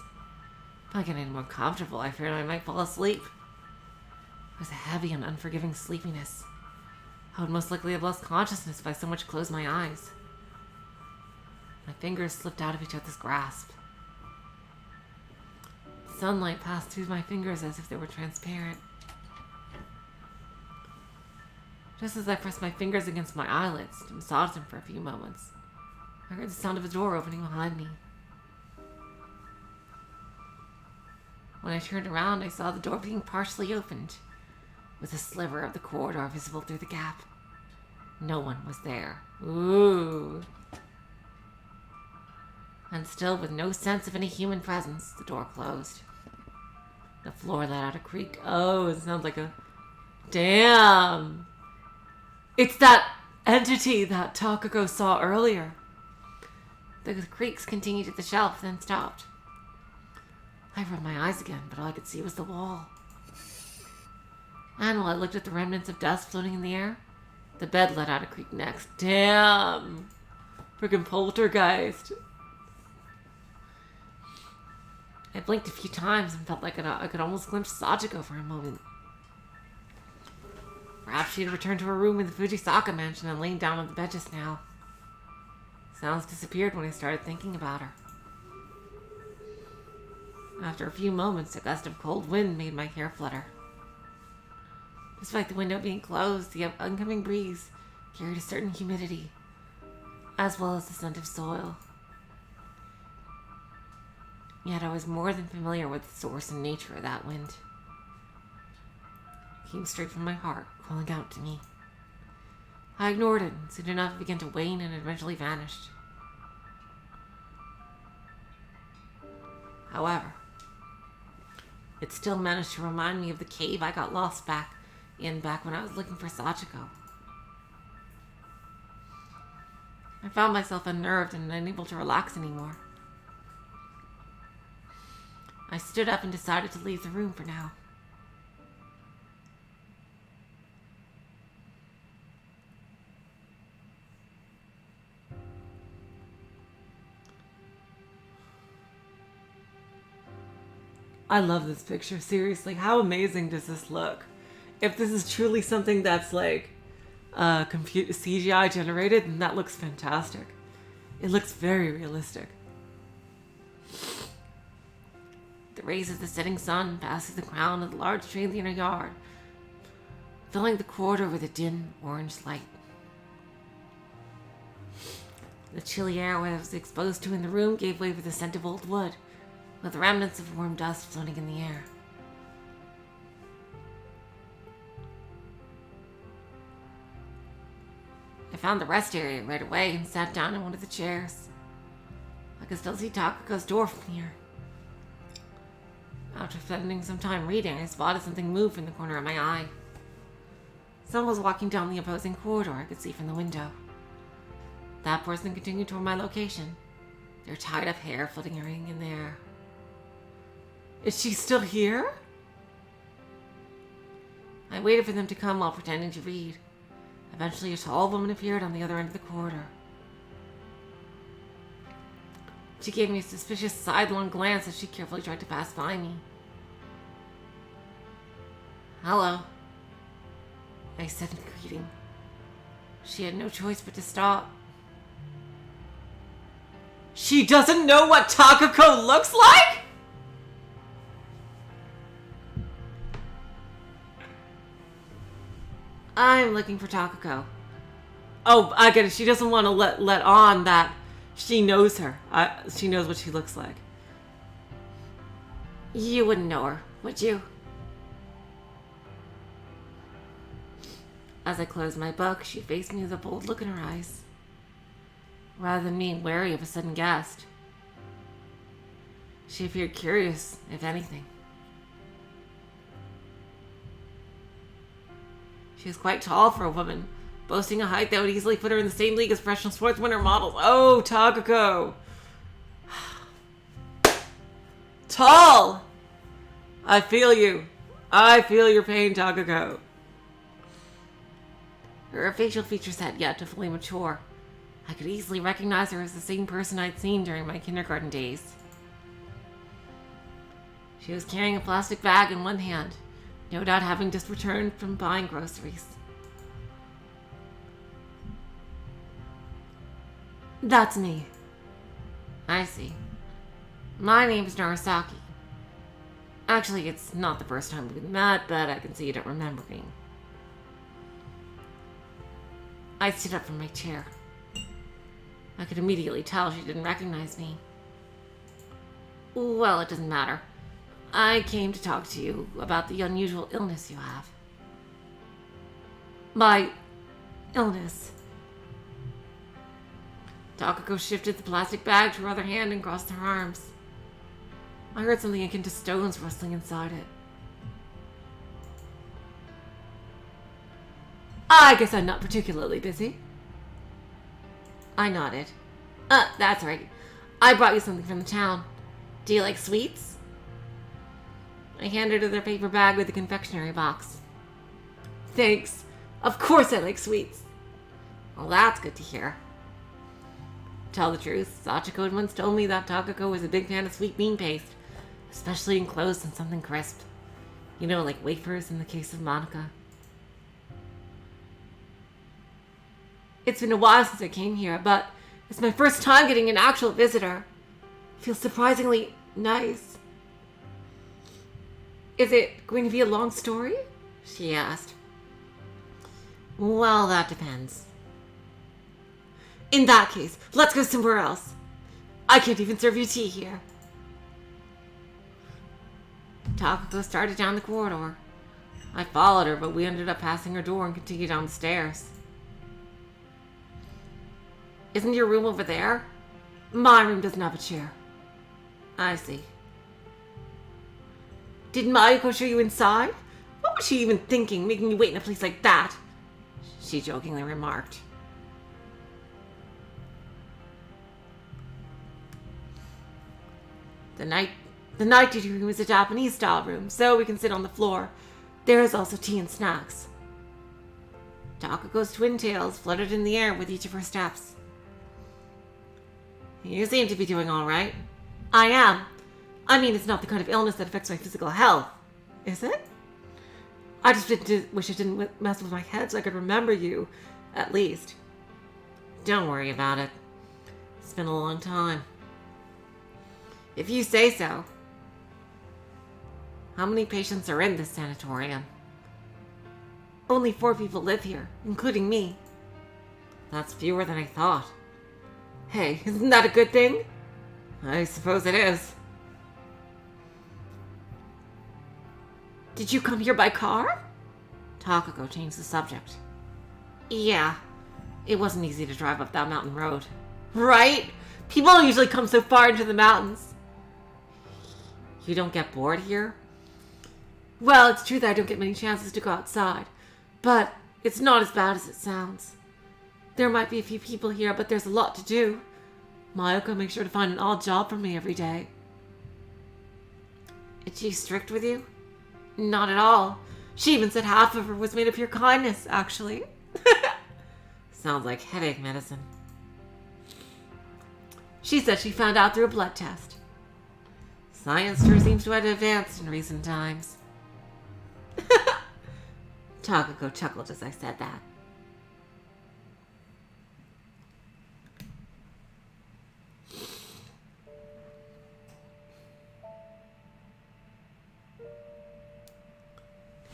Not getting any more comfortable, I feared I might fall asleep. It was a heavy and unforgiving sleepiness. I would most likely have lost consciousness if I so much closed my eyes. My fingers slipped out of each other's grasp. Sunlight passed through my fingers as if they were transparent. Just as I pressed my fingers against my eyelids to massage them for a few moments, I heard the sound of a door opening behind me. When I turned around, I saw the door being partially opened, with a sliver of the corridor visible through the gap. No one was there. Ooh. And still, with no sense of any human presence, the door closed. The floor let out a creak. Oh, it sounds like a... Damn! It's that entity that Takako saw earlier. The creaks continued at the shelf, then stopped. I rubbed my eyes again, but all I could see was the wall. And while I looked at the remnants of dust floating in the air, the bed let out a creak next. Damn! Freaking poltergeist. I blinked a few times and felt like I could almost glimpse Sachiko for a moment. Perhaps she had returned to her room in the Fujisaka mansion and lain down on the bed just now. Sounds disappeared when I started thinking about her. After a few moments, a gust of cold wind made my hair flutter. Despite the window being closed, the oncoming breeze carried a certain humidity, as well as the scent of soil. Yet I was more than familiar with the source and nature of that wind. It came straight from my heart, calling out to me. I ignored it, and soon enough it began to wane and eventually vanished. However, it still managed to remind me of the cave I got lost back when I was looking for Sachiko. I found myself unnerved and unable to relax anymore. I stood up and decided to leave the room for now. I love this picture, seriously. How amazing does this look? If this is truly something that's like CGI generated, then that looks fantastic. It looks very realistic. The rays of the setting sun passed through the crown of the large tree in the inner yard, filling the corridor with a dim orange light. The chilly air I was exposed to in the room gave way with the scent of old wood, with remnants of warm dust floating in the air. I found the rest area right away and sat down in one of the chairs. I could still see Takako's door from here. After spending some time reading, I spotted something move in the corner of my eye. Someone was walking down the opposing corridor I could see from the window. That person continued toward my location, their tied-up hair fluttering in the air. Is she still here? I waited for them to come while pretending to read. Eventually, a tall woman appeared on the other end of the corridor. She gave me a suspicious sidelong glance as she carefully tried to pass by me. "Hello," I said in greeting. She had no choice but to stop. She doesn't know what Takako looks like? "I'm looking for Takako." Oh, I get it. She doesn't want to let on that she knows her. She knows what she looks like. "You wouldn't know her, would you?" As I closed my book, she faced me with a bold look in her eyes. Rather than being wary of a sudden guest, she appeared curious, if anything. She was quite tall for a woman, boasting a height that would easily put her in the same league as professional sports winter models. Oh, Takako. Tall! I feel you. I feel your pain, Takako. Her facial features had yet to fully mature. I could easily recognize her as the same person I'd seen during my kindergarten days. She was carrying a plastic bag in one hand, no doubt having just returned from buying groceries. That's me. I see. My name's Narasaki. Actually, it's not the first time we've met, but I can see you don't remember me. I stood up from my chair. I could immediately tell she didn't recognize me. Well, it doesn't matter. I came to talk to you about the unusual illness you have. My illness. Takako shifted the plastic bag to her other hand and crossed her arms. I heard something akin to stones rustling inside it. I guess I'm not particularly busy. I nodded. That's right. I brought you something from the town. Do you like sweets? I handed her their paper bag with the confectionery box. Thanks. Of course I like sweets. Well, that's good to hear. To tell the truth, Sachiko had once told me that Takako was a big fan of sweet bean paste, especially enclosed in something crisp. You know, like wafers in the case of Monica. It's been a while since I came here, but it's my first time getting an actual visitor. It feels surprisingly nice. Is it going to be a long story? She asked. Well, that depends. In that case, let's go somewhere else. I can't even serve you tea here. Takako started down the corridor. I followed her, but we ended up passing her door and continued down the stairs. Isn't your room over there? My room doesn't have a chair. I see. Did Mayuko show you inside? What was she even thinking, making you wait in a place like that? She jokingly remarked. The night duty room is a Japanese-style room, so we can sit on the floor. There is also tea and snacks. Takako's twin tails fluttered in the air with each of her steps. You seem to be doing all right. I am. I mean, it's not the kind of illness that affects my physical health. Is it? I just wish it didn't mess with my head so I could remember you, at least. Don't worry about it. It's been a long time. If you say so. How many patients are in this sanatorium? Only 4 people live here, including me. That's fewer than I thought. Hey, isn't that a good thing? I suppose it is. Did you come here by car? Takako changed the subject. Yeah, it wasn't easy to drive up that mountain road. Right? People don't usually come so far into the mountains. You don't get bored here? Well, it's true that I don't get many chances to go outside, but it's not as bad as it sounds. There might be a few people here, but there's a lot to do. Mayuko makes sure to find an odd job for me every day. Is she strict with you? Not at all. She even said half of her was made of pure kindness, actually. Sounds like headache medicine. She said she found out through a blood test. Science sure seems to have advanced in recent times. Takako chuckled as I said that.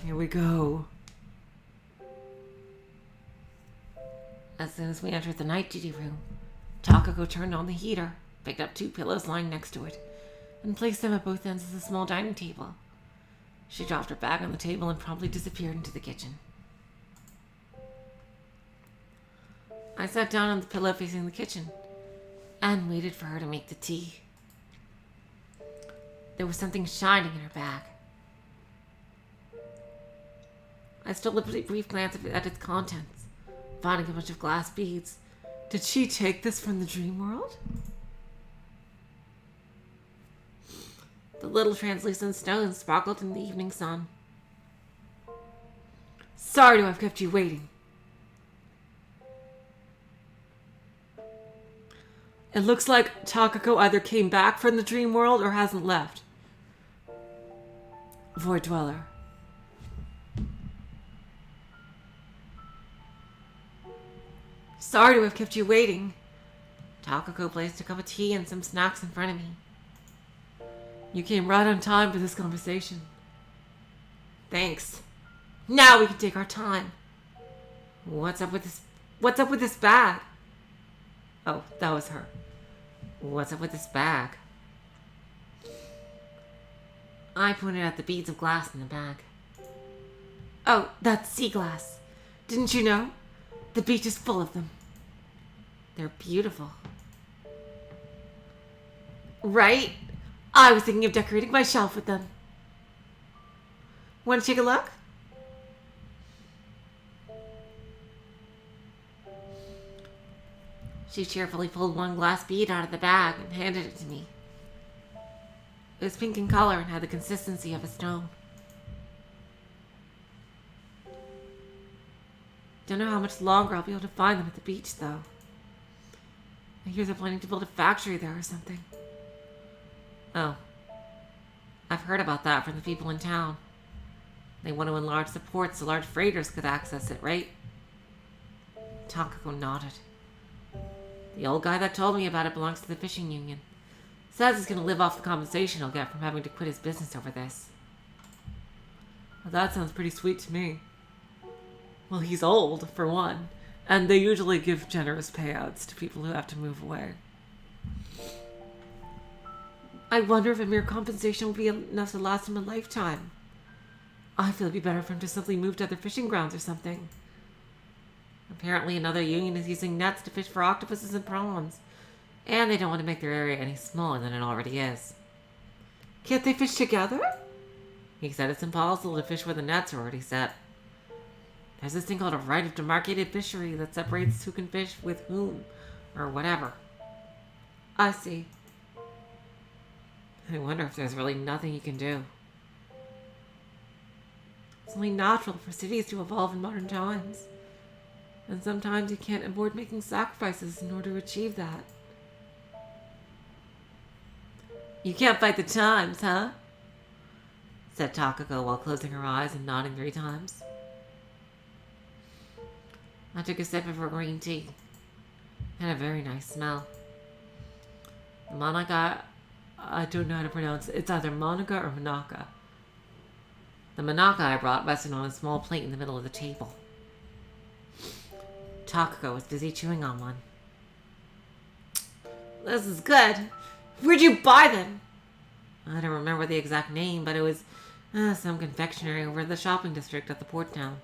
Here we go. As soon as we entered the night duty room, Takako turned on the heater, picked up 2 pillows lying next to it, and placed them at both ends of the small dining table. She dropped her bag on the table and promptly disappeared into the kitchen. I sat down on the pillow facing the kitchen and waited for her to make the tea. There was something shining in her bag. I stole a brief glance at its contents, finding a bunch of glass beads. Did she take this from the dream world? The little translucent stones sparkled in the evening sun. Sorry to have kept you waiting. It looks like Takako either came back from the dream world or hasn't left. Void Dweller. Sorry to have kept you waiting. Takako placed a cup of tea and some snacks in front of me. You came right on time for this conversation. Thanks. Now we can take our time. What's up with this bag? Oh, that was her. What's up with this bag? I pointed at the beads of glass in the bag. Oh, that's sea glass. Didn't you know? The beach is full of them. They're beautiful. Right? I was thinking of decorating my shelf with them. Want to take a look? She cheerfully pulled one glass bead out of the bag and handed it to me. It was pink in color and had the consistency of a stone. Don't know how much longer I'll be able to find them at the beach, though. I hear they're planning to build a factory there or something. Oh. I've heard about that from the people in town. They want to enlarge the port so large freighters could access it, right? Takako nodded. The old guy that told me about it belongs to the fishing union. Says he's going to live off the compensation he'll get from having to quit his business over this. Well, that sounds pretty sweet to me. Well, he's old, for one, and they usually give generous payouts to people who have to move away. I wonder if a mere compensation will be enough to last him a lifetime. I feel it'd be better for him to simply move to other fishing grounds or something. Apparently another union is using nets to fish for octopuses and prawns, and they don't want to make their area any smaller than it already is. Can't they fish together? He said it's impossible to fish where the nets are already set. There's this thing called a right of demarcated fishery that separates who can fish with whom, or whatever. I see. I wonder if there's really nothing you can do. It's only natural for cities to evolve in modern times. And sometimes you can't avoid making sacrifices in order to achieve that. You can't fight the times, huh? Said Takako while closing her eyes and nodding 3 times. I took a sip of her green tea. It had a very nice smell. The Monaca, I don't know how to pronounce it. It's either Monaca or Manaka. The Monaca I brought rested on a small plate in the middle of the table. Takako was busy chewing on one. This is good. Where'd you buy them? I don't remember the exact name, but it was some confectionery over the shopping district at the port town.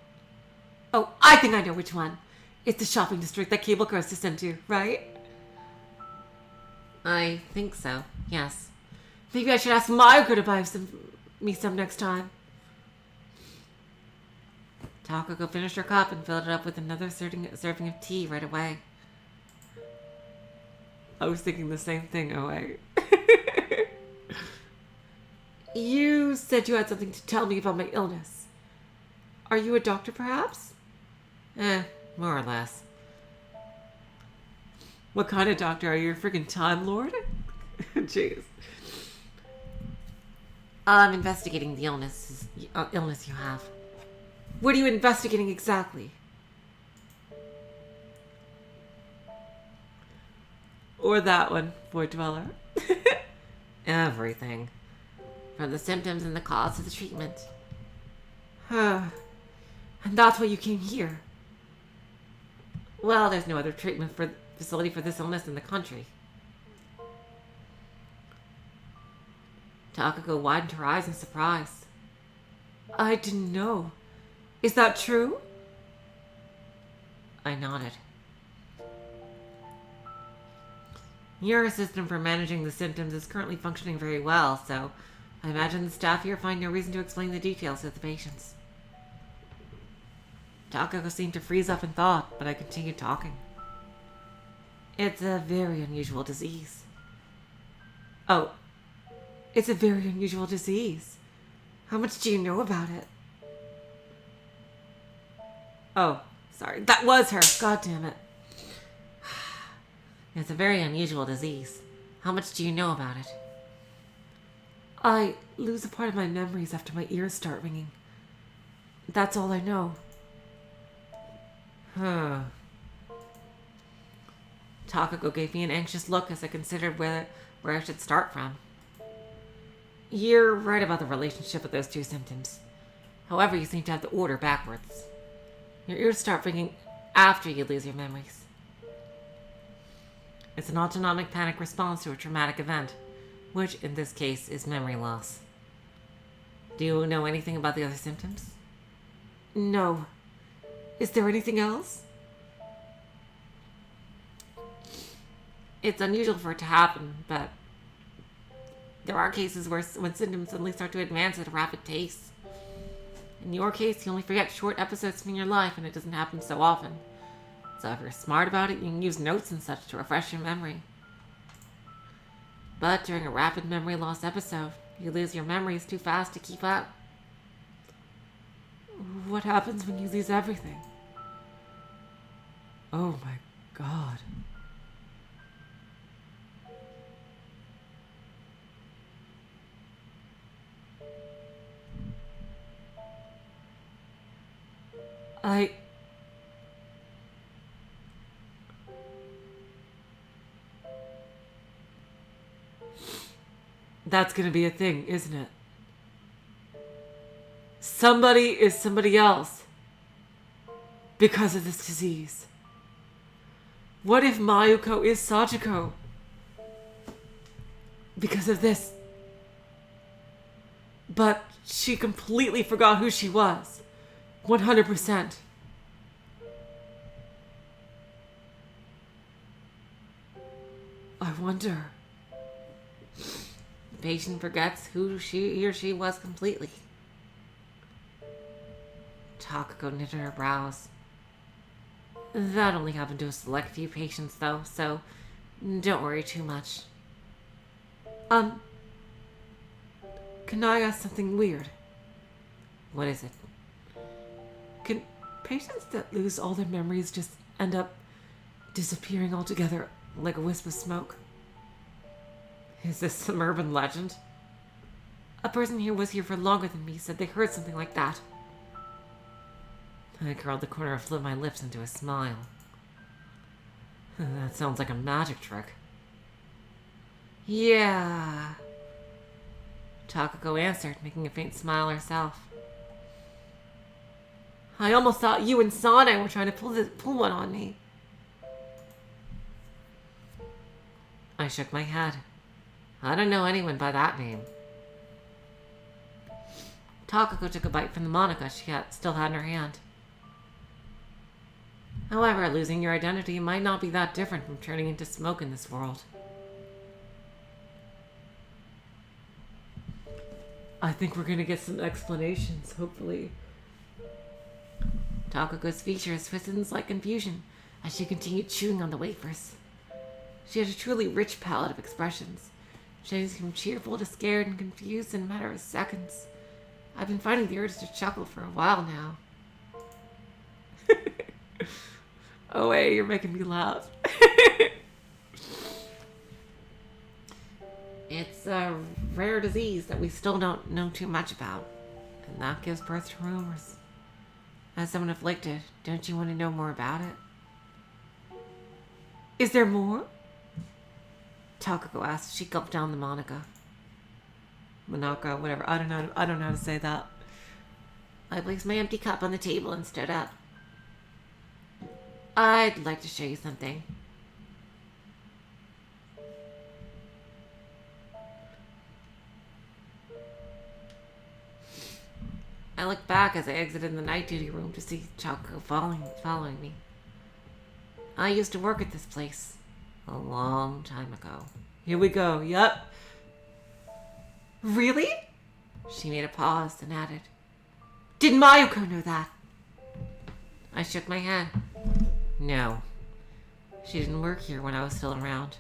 Oh, I think I know which one. It's the shopping district that cable cars descend to, right? I think so, yes. Maybe I should ask Mayuko to buy me some next time. Takako finished her cup and filled it up with another serving of tea right away. I was thinking the same thing, oh wait. You said you had something to tell me about my illness. Are you a doctor, perhaps? More or less. What kind of doctor? Are you a freaking Time Lord? Jeez. I'm investigating the illness you have. What are you investigating exactly? Or that one, Void Dweller. Everything. From the symptoms and the cause of the treatment. And that's why you came here. Well, there's no other treatment facility for this illness in the country. Takako widened her eyes in surprise. I didn't know. Is that true? I nodded. Your system for managing the symptoms is currently functioning very well, so I imagine the staff here find no reason to explain the details to the patients. Takako seemed to freeze up in thought, but I continued talking. It's a very unusual disease. Oh, it's a very unusual disease. How much do you know about it? Oh, sorry. That was her. God damn it. It's a very unusual disease. How much do you know about it? I lose a part of my memories after my ears start ringing. That's all I know. Takako gave me an anxious look as I considered where I should start from. You're right about the relationship of those 2 symptoms. However, you seem to have the order backwards. Your ears start ringing after you lose your memories. It's an autonomic panic response to a traumatic event, which in this case is memory loss. Do you know anything about the other symptoms? No. Is there anything else? It's unusual for it to happen, but there are cases when symptoms suddenly start to advance at a rapid pace. In your case, you only forget short episodes from your life, and it doesn't happen so often. So if you're smart about it, you can use notes and such to refresh your memory. But during a rapid memory loss episode, you lose your memories too fast to keep up. What happens when you lose everything? Oh my god. That's gonna be a thing, isn't it? Somebody is somebody else because of this disease. What if Mayuko is Sachiko because of this? But she completely forgot who she was. 100%. I wonder. The patient forgets who he or she was completely. Takako knitted her brows. That only happened to a select few patients, though, so don't worry too much. Can I ask something weird? What is it? Can patients that lose all their memories just end up disappearing altogether like a wisp of smoke? Is this some urban legend? A person here was here for longer than me said they heard something like that. I curled the corner of my lips into a smile. That sounds like a magic trick. Yeah. Takako answered, making a faint smile herself. I almost thought you and Sana were trying to pull one on me. I shook my head. I don't know anyone by that name. Takako took a bite from the Monica she still had in her hand. However, losing your identity might not be that different from turning into smoke in this world. I think we're gonna get some explanations, hopefully. Takako's features twisted in slight confusion as she continued chewing on the wafers. She had a truly rich palette of expressions, changing from cheerful to scared and confused in a matter of seconds. I've been finding the urge to chuckle for a while now. Oh wait, you're making me laugh. It's a rare disease that we still don't know too much about, and that gives birth to rumors. As someone afflicted, don't you want to know more about it? Is there more? Takako asked as she gulped down the Monica. Monaco, whatever. I don't know how to say that. I placed my empty cup on the table and stood up. I'd like to show you something. I looked back as I exited the night duty room to see Takako following me. I used to work at this place a long time ago. Here we go. Yep. Really? She made a pause and added, Did Mayuko know that? I shook my head. No. She didn't work here when I was still around.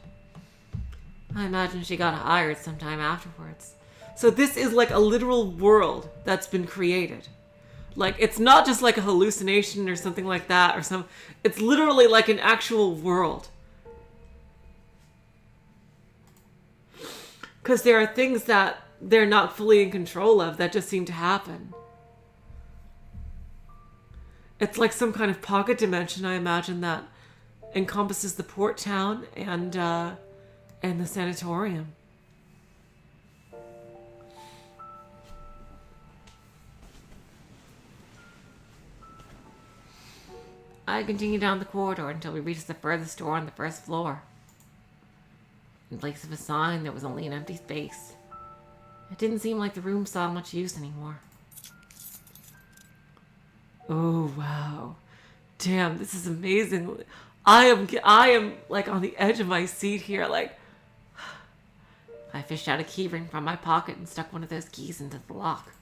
I imagine she got hired sometime afterwards. So this is like a literal world that's been created. Like, it's not just like a hallucination or something like that it's literally like an actual world. Because there are things that they're not fully in control of that just seem to happen. It's like some kind of pocket dimension, I imagine, that encompasses the port town and the sanatorium. I continued down the corridor until we reached the furthest door on the first floor. In place of a sign, there was only an empty space. It didn't seem like the room saw much use anymore. Oh, wow. Damn, this is amazing. I am like on the edge of my seat here, like... I fished out a keyring from my pocket and stuck one of those keys into the lock.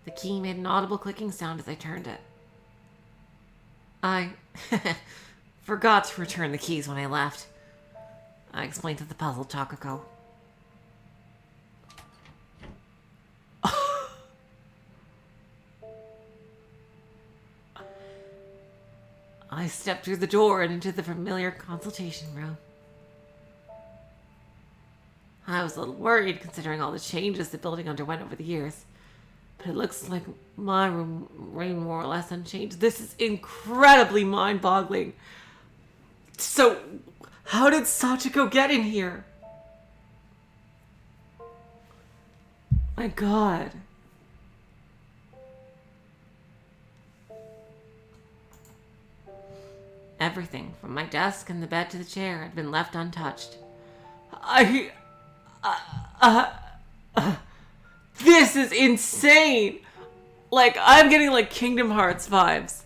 The key made an audible clicking sound as I turned it. I forgot to return the keys when I left, I explained to the puzzled Takako. I stepped through the door and into the familiar consultation room. I was a little worried considering all the changes the building underwent over the years, but it looks like my room remained more or less unchanged. This is incredibly mind-boggling. So, how did Sachiko get in here? My God. Everything, from my desk and the bed to the chair, had been left untouched. This is insane. Like, I'm getting like Kingdom Hearts vibes.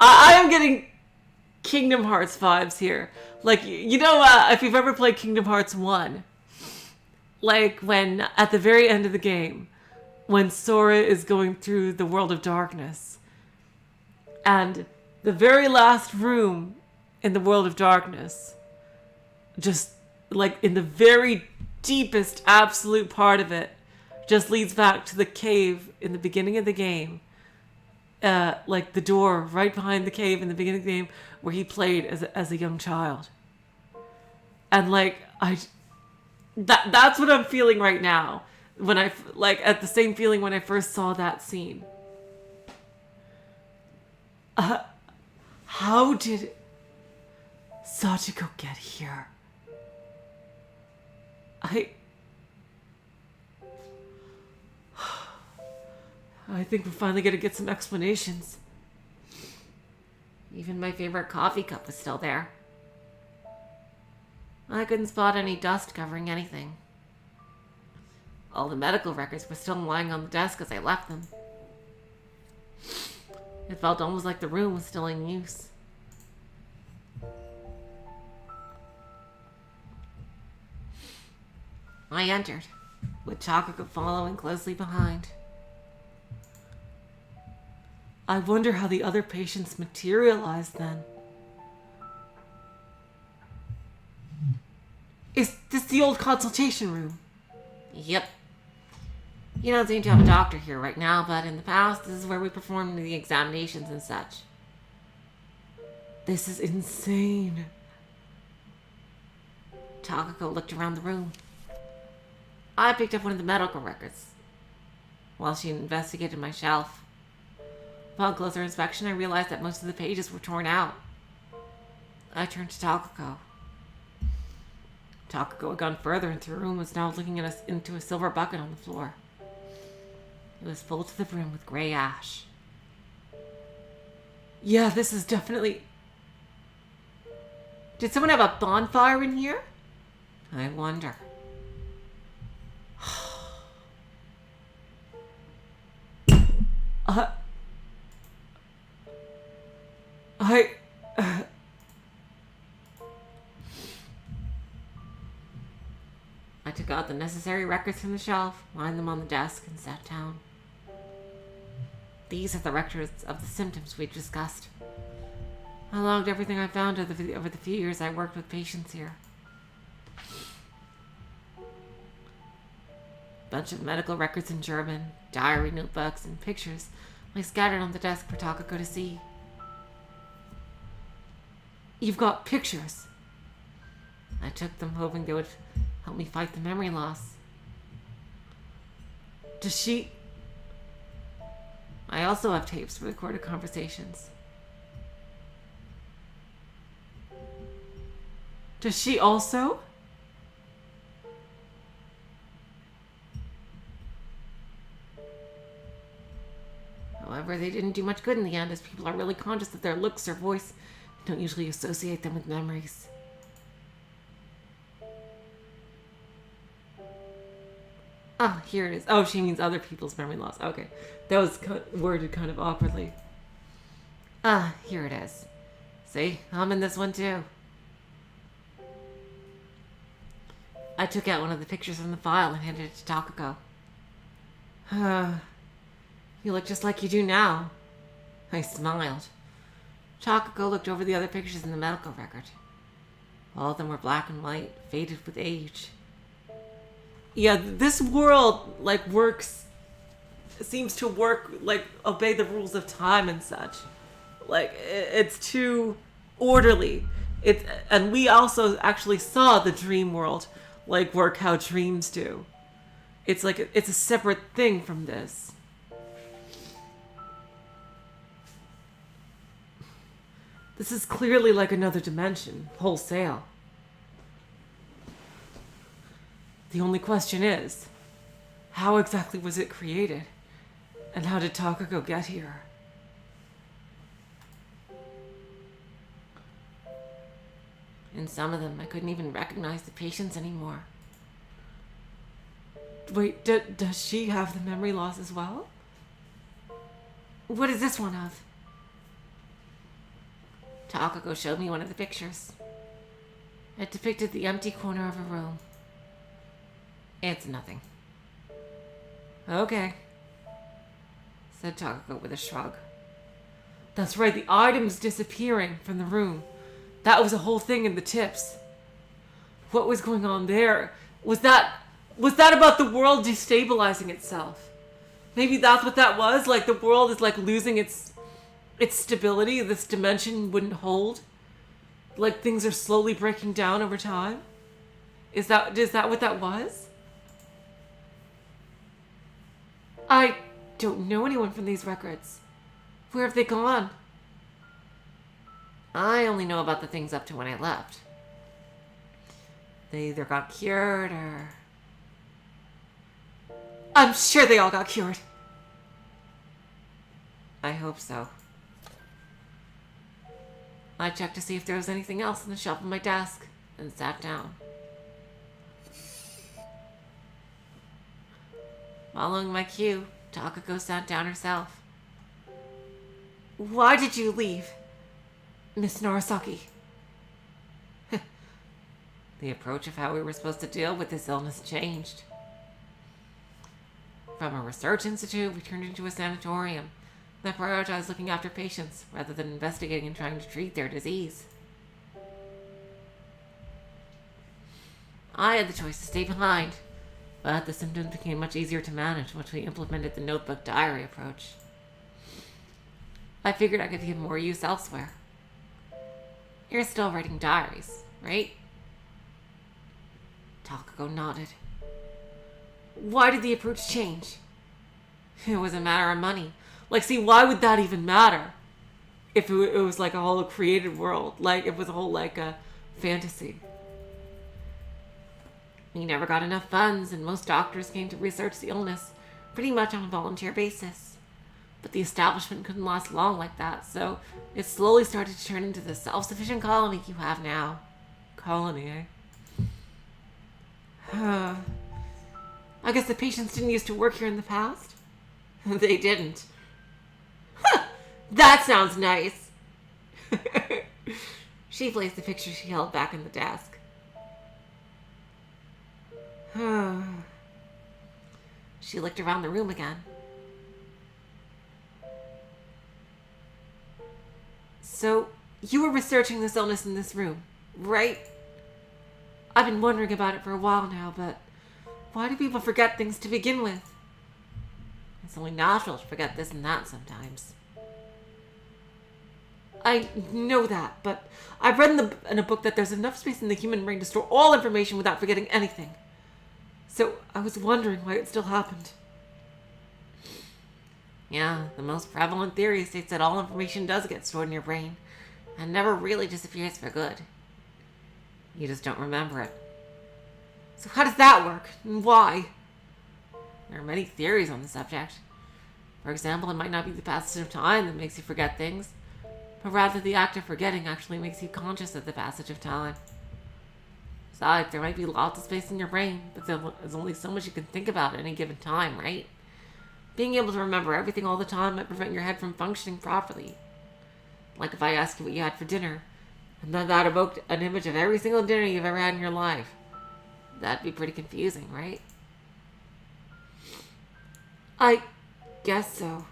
I am getting Kingdom Hearts vibes here. Like, you know, if you've ever played Kingdom Hearts 1, like when at the very end of the game, when Sora is going through the world of darkness, and the very last room in the world of darkness, just like in the very deepest absolute part of it, just leads back to the cave in the beginning of the game. Like the door right behind the cave in the beginning of the game where he played as a young child. And like, that's what I'm feeling right now. When I, like, at the same feeling when I first saw that scene. How did Sachiko get here? I think we're finally gonna get some explanations. Even my favorite coffee cup was still there. I couldn't spot any dust covering anything. All the medical records were still lying on the desk as I left them. It felt almost like the room was still in use. I entered, with Takako following closely behind. I wonder how the other patients materialized then. Is this the old consultation room? Yep. You don't seem to have a doctor here right now, but in the past, this is where we performed the examinations and such. This is insane. Takako looked around the room. I picked up one of the medical records while she investigated my shelf. Upon closer inspection, I realized that most of the pages were torn out. I turned to Takako. Takako had gone further into the room and was now looking at us into a silver bucket on the floor. It was full to the brim with gray ash. Yeah, this is definitely... Did someone have a bonfire in here? I wonder. I took out the necessary records from the shelf, lined them on the desk, and sat down. These are the records of the symptoms we discussed. I logged everything I found over the few years I worked with patients here. A bunch of medical records in German, diary notebooks, and pictures lay scattered on the desk for Takako to see. You've got pictures. I took them hoping they would help me fight the memory loss. Does she... I also have tapes for recorded conversations. Does she also? However, they didn't do much good in the end, as people are really conscious of their looks or voice and don't usually associate them with memories. Ah, here it is. Oh, she means other people's memory loss. Okay. That was worded kind of awkwardly. Ah, here it is. See, I'm in this one too. I took out one of the pictures from the file and handed it to Takako. You look just like you do now. I smiled. Takako looked over the other pictures in the medical record. All of them were black and white, faded with age. Yeah, this world, like, seems to work, like, obey the rules of time and such. Like, it's too orderly. And we also actually saw the dream world, like, work how dreams do. It's like, it's a separate thing from this. This is clearly like another dimension, wholesale. The only question is, how exactly was it created? And how did Takako get here? In some of them, I couldn't even recognize the patients anymore. Wait, does she have the memory loss as well? What is this one of? Takako showed me one of the pictures. It depicted the empty corner of a room. It's nothing. Okay, Said Takako with a shrug. that's right, the items disappearing from the room. That was a whole thing in the tips. What was going on there? Was that about the world destabilizing itself? Maybe that's what that was? Like the world is like losing its stability, this dimension wouldn't hold? Like things are slowly breaking down over time? Is that what that was? I don't know anyone from these records. Where have they gone? I only know about the things up to when I left. They either got cured or... I'm sure they all got cured. I hope so. I checked to see if there was anything else on the shelf of my desk and sat down. Following my cue, Takako sat down herself. Why did you leave, Miss Narasaki? The approach of how we were supposed to deal with this illness changed. From a research institute, we turned into a sanatorium that prioritized looking after patients rather than investigating and trying to treat their disease. I had the choice to stay behind, but the symptoms became much easier to manage once we implemented the notebook diary approach. I figured I could be of more use elsewhere. You're still writing diaries, right? Takako nodded. Why did the approach change? It was a matter of money. Like, see, why would that even matter? If it was like a whole created world, like it was a whole like a fantasy. We never got enough funds, and most doctors came to research the illness pretty much on a volunteer basis. But the establishment couldn't last long like that, so it slowly started to turn into the self-sufficient colony you have now. Colony, eh? I guess the patients didn't used to work here in the past? They didn't. That sounds nice. She placed the picture she held back in the desk. She looked around the room again. So, you were researching this illness in this room, right? I've been wondering about it for a while now, but why do people forget things to begin with? It's only natural to forget this and that sometimes. I know that, but I've read in a book that there's enough space in the human brain to store all information without forgetting anything. So I was wondering why it still happened. Yeah, the most prevalent theory states that all information does get stored in your brain and never really disappears for good. You just don't remember it. So how does that work, and why? There are many theories on the subject. For example, it might not be the passage of time that makes you forget things, but rather the act of forgetting actually makes you conscious of the passage of time. Besides, there might be lots of space in your brain, but there's only so much you can think about at any given time, right? Being able to remember everything all the time might prevent your head from functioning properly. Like if I asked you what you had for dinner, and then that evoked an image of every single dinner you've ever had in your life. That'd be pretty confusing, right? I guess so.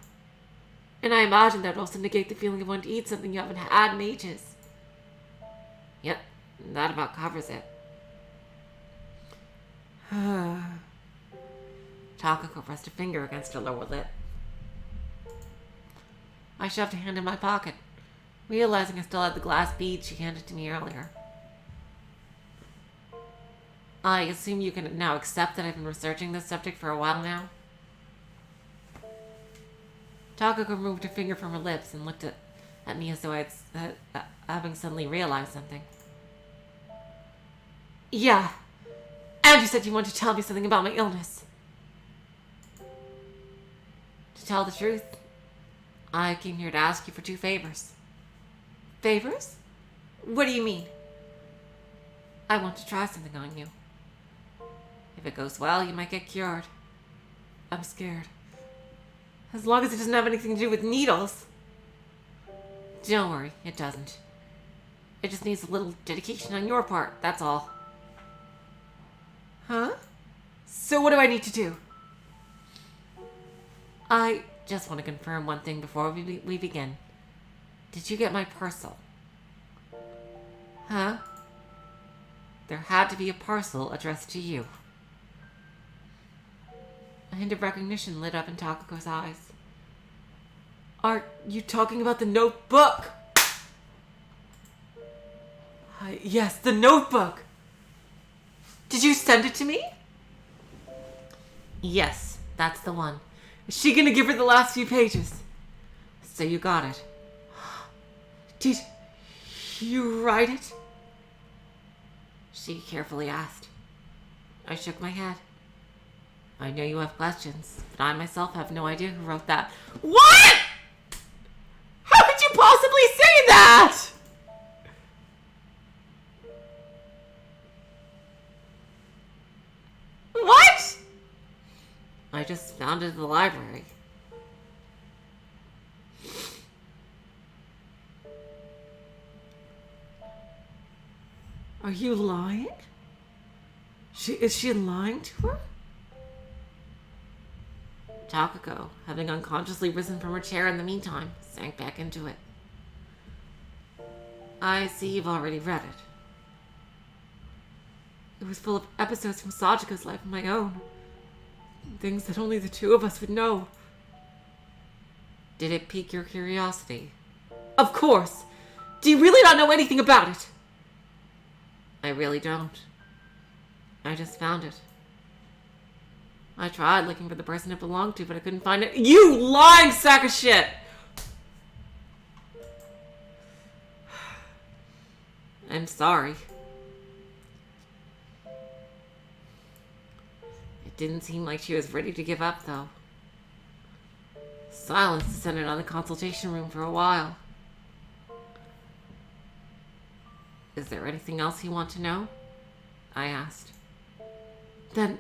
And I imagine that would also negate the feeling of wanting to eat something you haven't had in ages. Yep, that about covers it. Takako pressed a finger against her lower lip. I shoved a hand in my pocket, realizing I still had the glass bead she handed to me earlier. I assume you can now accept that I've been researching this subject for a while now? Takako removed her finger from her lips and looked at at me as though I'd having suddenly realized something. Yeah. And you said you wanted to tell me something about my illness. To tell the truth, I came here to ask you for 2 favors. Favors? What do you mean? I want to try something on you. If it goes well, you might get cured. I'm scared. As long as it doesn't have anything to do with needles. Don't worry, it doesn't. It just needs a little dedication on your part, that's all. Huh? So what do I need to do? I just want to confirm one thing before we begin. Did you get my parcel? Huh? There had to be a parcel addressed to you. A hint of recognition lit up in Takako's eyes. Are you talking about the notebook? Yes, the notebook. Did you send it to me? Yes, that's the one. Is she gonna give her the last few pages? So you got it. Did you write it? She carefully asked. I shook my head. I know you have questions, but I myself have no idea who wrote that. What?! How could you possibly say that?! What?! I just found it in the library. Are you lying? Is she lying to her? Takako, having unconsciously risen from her chair in the meantime, sank back into it. I see you've already read it. It was full of episodes from Sachiko's life and my own. Things that only the 2 of us would know. Did it pique your curiosity? Of course! Do you really not know anything about it? I really don't. I just found it. I tried looking for the person it belonged to, but I couldn't find it. You lying sack of shit! I'm sorry. It didn't seem like she was ready to give up, though. Silence descended on the consultation room for a while. Is there anything else you want to know? I asked. Then,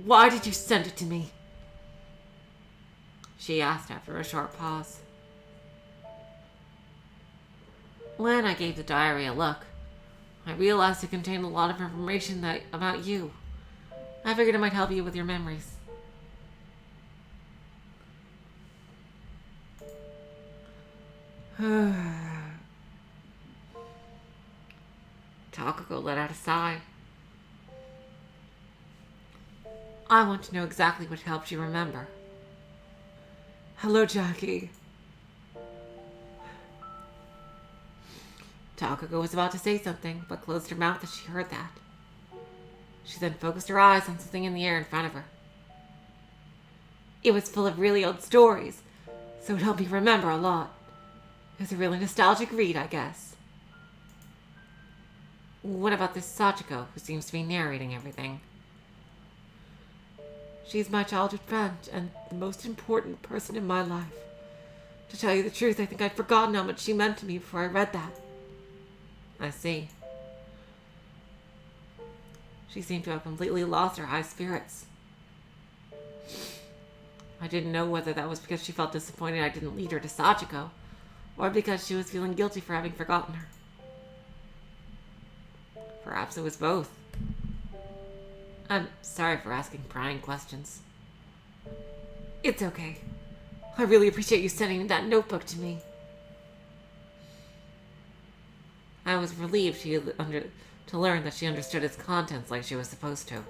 why did you send it to me? She asked after a short pause. When I gave the diary a look, I realized it contained a lot of information about you. I figured it might help you with your memories. Takako let out a sigh. I want to know exactly what helped you remember. Hello, Jackie. Takako was about to say something, but closed her mouth as she heard that. She then focused her eyes on something in the air in front of her. It was full of really old stories, so it helped me remember a lot. It was a really nostalgic read, I guess. What about this Sachiko, who seems to be narrating everything? She's my childhood friend, and the most important person in my life. To tell you the truth, I think I'd forgotten how much she meant to me before I read that. I see. She seemed to have completely lost her high spirits. I didn't know whether that was because she felt disappointed I didn't lead her to Sachiko, or because she was feeling guilty for having forgotten her. Perhaps it was both. I'm sorry for asking prying questions. It's okay. I really appreciate you sending that notebook to me. I was relieved to learn that she understood its contents like she was supposed to.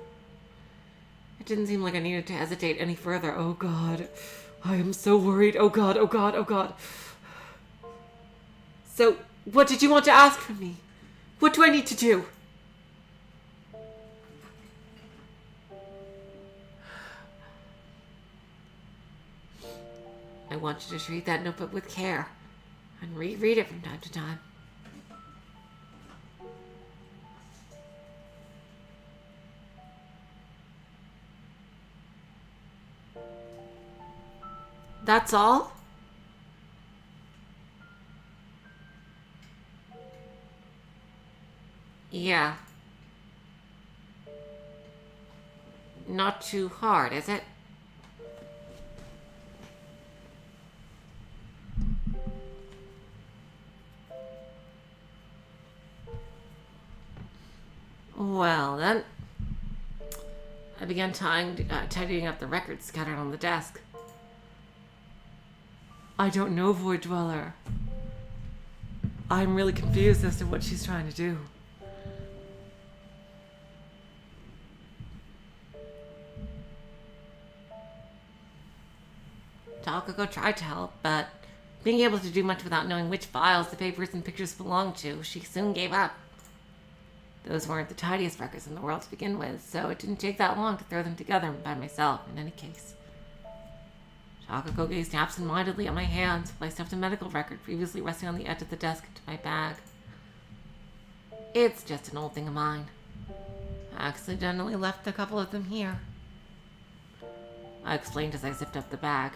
It didn't seem like I needed to hesitate any further. Oh God, I am so worried. Oh God, oh God, oh God. So, what did you want to ask from me? What do I need to do? I want you to treat that notebook with care. and reread it from time to time. That's all? Yeah. Not too hard, is it? Well, then, I began tidying up the records scattered on the desk. I don't know, Void Dweller. I'm really confused as to what she's trying to do. Takako tried to help, but being able to do much without knowing which files the papers and pictures belonged to, she soon gave up. Those weren't the tidiest records in the world to begin with, so it didn't take that long to throw them together by myself, in any case. Takako gazed absent-mindedly at my hands while I stuffed a medical record previously resting on the edge of the desk into my bag. It's just an old thing of mine. I accidentally left a couple of them here, I explained as I zipped up the bag.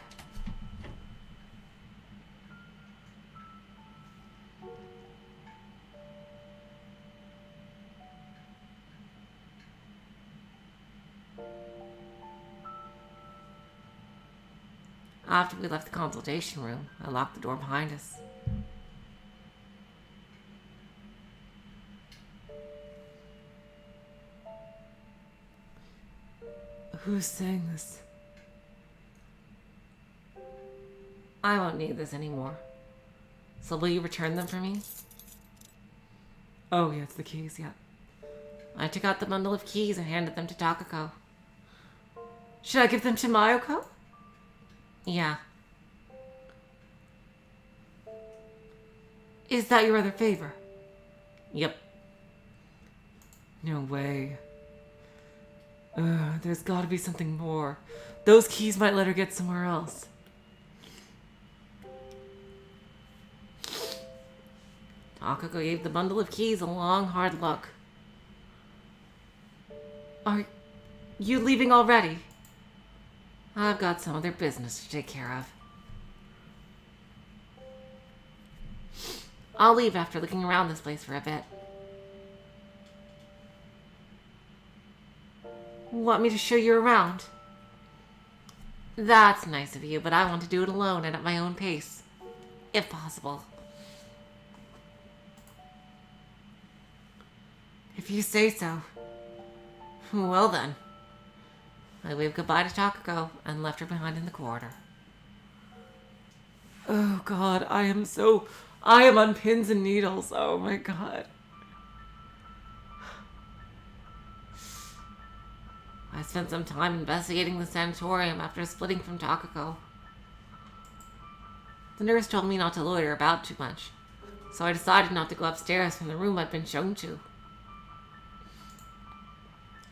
After we left the consultation room, I locked the door behind us. Who's saying this? I won't need this anymore. So will you return them for me? Oh, yes, the keys, yeah. I took out the bundle of keys and handed them to Takako. Should I give them to Mayuko? Yeah. Is that your other favor? Yep. No way. There's gotta be something more. Those keys might let her get somewhere else. Takako gave the bundle of keys a long, hard look. Are you leaving already? I've got some other business to take care of. I'll leave after looking around this place for a bit. Want me to show you around? That's nice of you, but I want to do it alone and at my own pace. If possible. If you say so. Well then. I waved goodbye to Takako and left her behind in the corridor. Oh God, I am on pins and needles. Oh my God. I spent some time investigating the sanatorium after splitting from Takako. The nurse told me not to loiter about too much, so I decided not to go upstairs from the room I'd been shown to.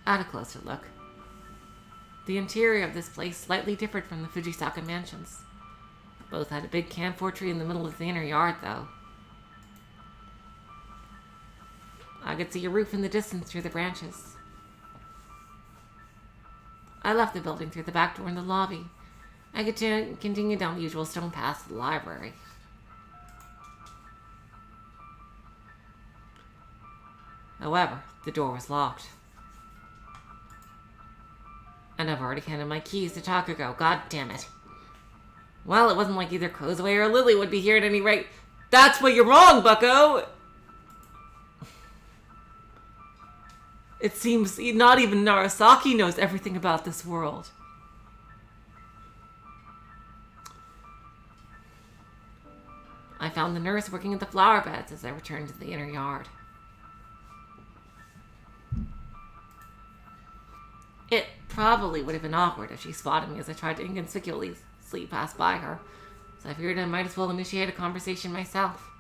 I had a closer look. The interior of this place slightly differed from the Fujisaka mansions. Both had a big camphor tree in the middle of the inner yard, though. I could see a roof in the distance through the branches. I left the building through the back door in the lobby. I could continue down the usual stone path to the library. However, the door was locked. And I've already handed my keys to Takako, god damn it. Well, it wasn't like either Kozue or Lily would be here at any rate. That's where you're wrong, bucko! It seems not even Narasaki knows everything about this world. I found the nurse working at the flower beds as I returned to the inner yard. It probably would have been awkward if she spotted me as I tried to inconspicuously pass by her, so I figured I might as well initiate a conversation myself.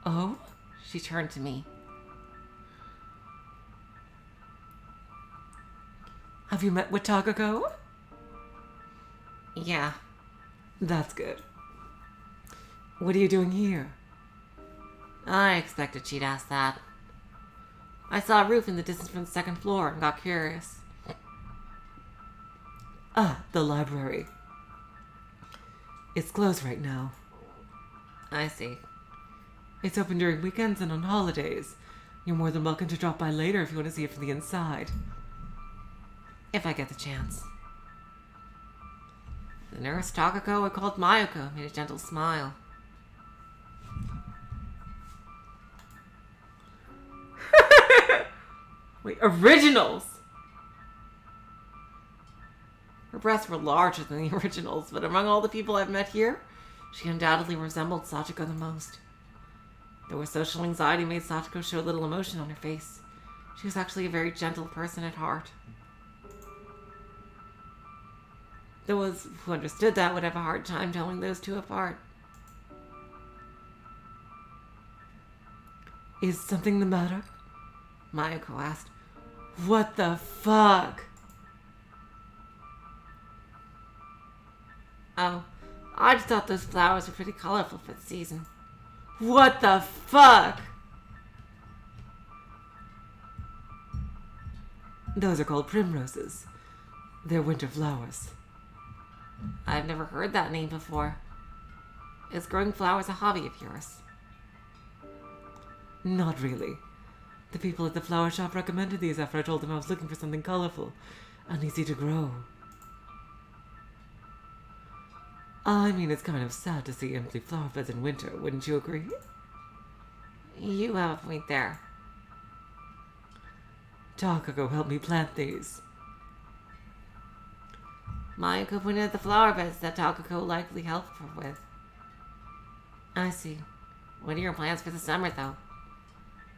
Oh? She turned to me. Have you met with Takako? Yeah. That's good. What are you doing here? I expected she'd ask that. I saw a roof in the distance from the second floor and got curious. Ah, the library. It's closed right now. I see. It's open during weekends and on holidays. You're more than welcome to drop by later if you want to see it from the inside. If I get the chance. The nurse Takako I called Mayuko made a gentle smile. Wait, originals! Her breasts were larger than the originals, but among all the people I've met here, she undoubtedly resembled Sachiko the most. Though her social anxiety made Sachiko show little emotion on her face, she was actually a very gentle person at heart. Those who understood that would have a hard time telling those two apart. Is something the matter? Mayuko asked. What the fuck? Oh, I just thought those flowers were pretty colorful for the season. What the fuck? Those are called primroses. They're winter flowers. I've never heard that name before. Is growing flowers a hobby of yours? Not really. The people at the flower shop recommended these after I told them I was looking for something colorful and easy to grow. I mean, it's kind of sad to see empty flower beds in winter, wouldn't you agree? You have a point there. Takako helped me plant these. Mayuko pointed at the flower beds that Takako likely helped her with. I see. What are your plans for the summer, though?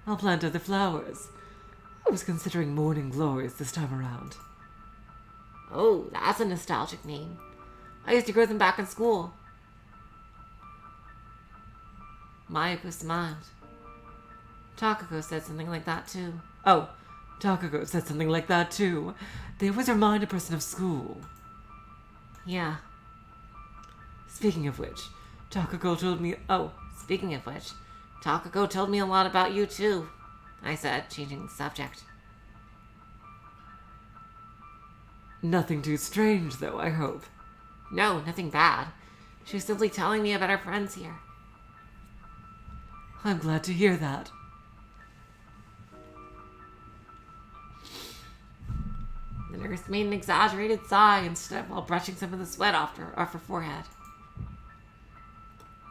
I'll plant other flowers. I was considering morning glories this time around. Oh, that's a nostalgic name. I used to grow them back in school. Mayuko smiled. Takako said something like that too. Oh, Takako said something like that too. They always remind a person of school. Yeah. Speaking of which, Takako told me... Speaking of which, Takako told me a lot about you too, I said, changing the subject. Nothing too strange, though, I hope. No, nothing bad. She was simply telling me about our friends here. I'm glad to hear that. The nurse made an exaggerated sigh and stood up while brushing some of the sweat off her forehead.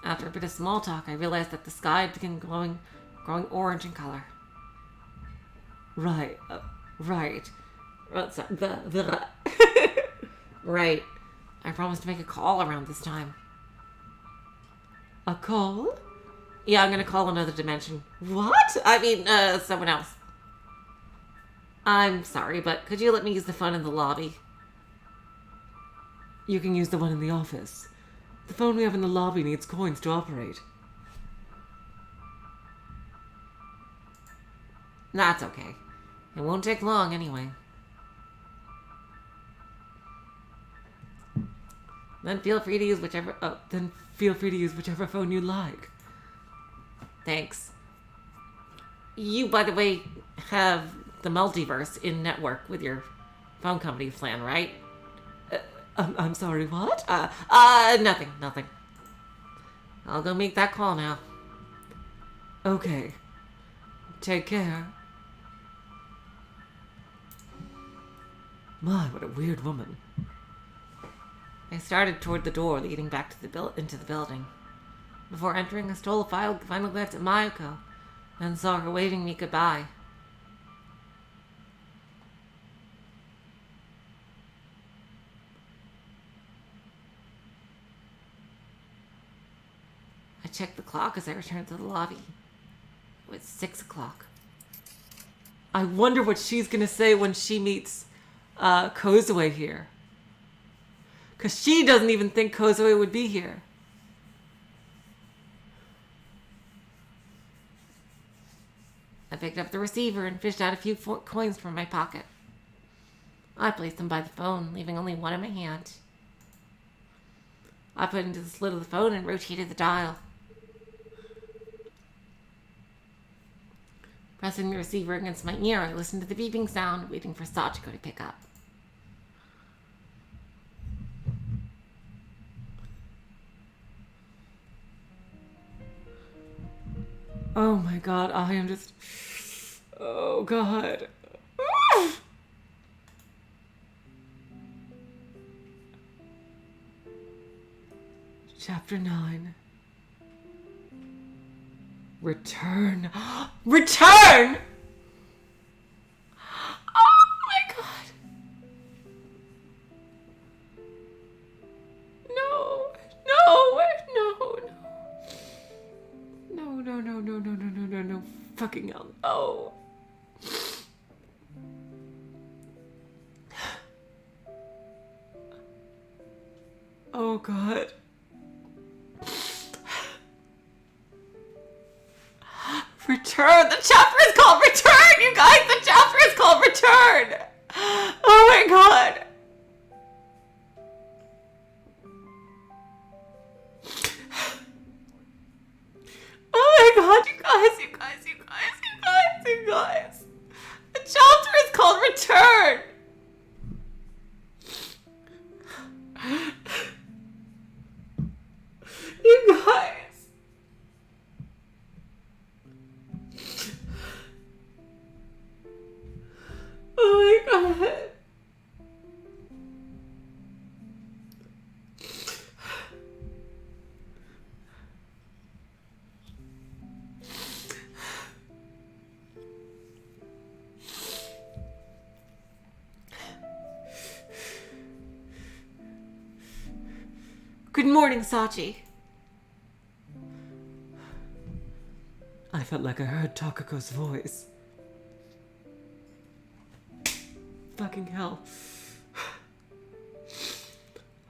After a bit of small talk, I realized that the sky had begun growing orange in color. Right. Right. I promised to make a call around this time. A call? Yeah, I'm gonna call another dimension. What? I mean, someone else. I'm sorry, but could you let me use the phone in the lobby? You can use the one in the office. The phone we have in the lobby needs coins to operate. That's okay. It won't take long anyway. Then feel free to use whichever phone you like. Thanks. You, by the way, have the multiverse in network with your phone company plan, right? I'm sorry, what? Nothing. I'll go make that call now. Okay. Take care. My, what a weird woman. I started toward the door leading back to into the building. Before entering, I stole a final glance at Mayuko and saw her waving me goodbye. I checked the clock as I returned to the lobby. It was 6 o'clock. I wonder what she's gonna say when she meets Kozue here. Because she doesn't even think Kozue would be here. I picked up the receiver and fished out a few coins from my pocket. I placed them by the phone, leaving only one in my hand. I put it into the slit of the phone and rotated the dial. Pressing the receiver against my ear, I listened to the beeping sound, waiting for Sachiko to pick up. Oh my god, I am just... Oh god. Chapter 9. Return. Return! Oh my god. No. No. No. No. No, no, no, no, no, no, no, no, no. Fucking hell. No. Oh god. Return! The chapter is called Return, you guys! The chapter is called Return! Oh my god! Oh my god, you guys, you guys, you guys, you guys, you guys! The chapter is called Return! You guys! Oh my god. Good morning, Sachi. I felt like I heard Takako's voice. Fucking hell.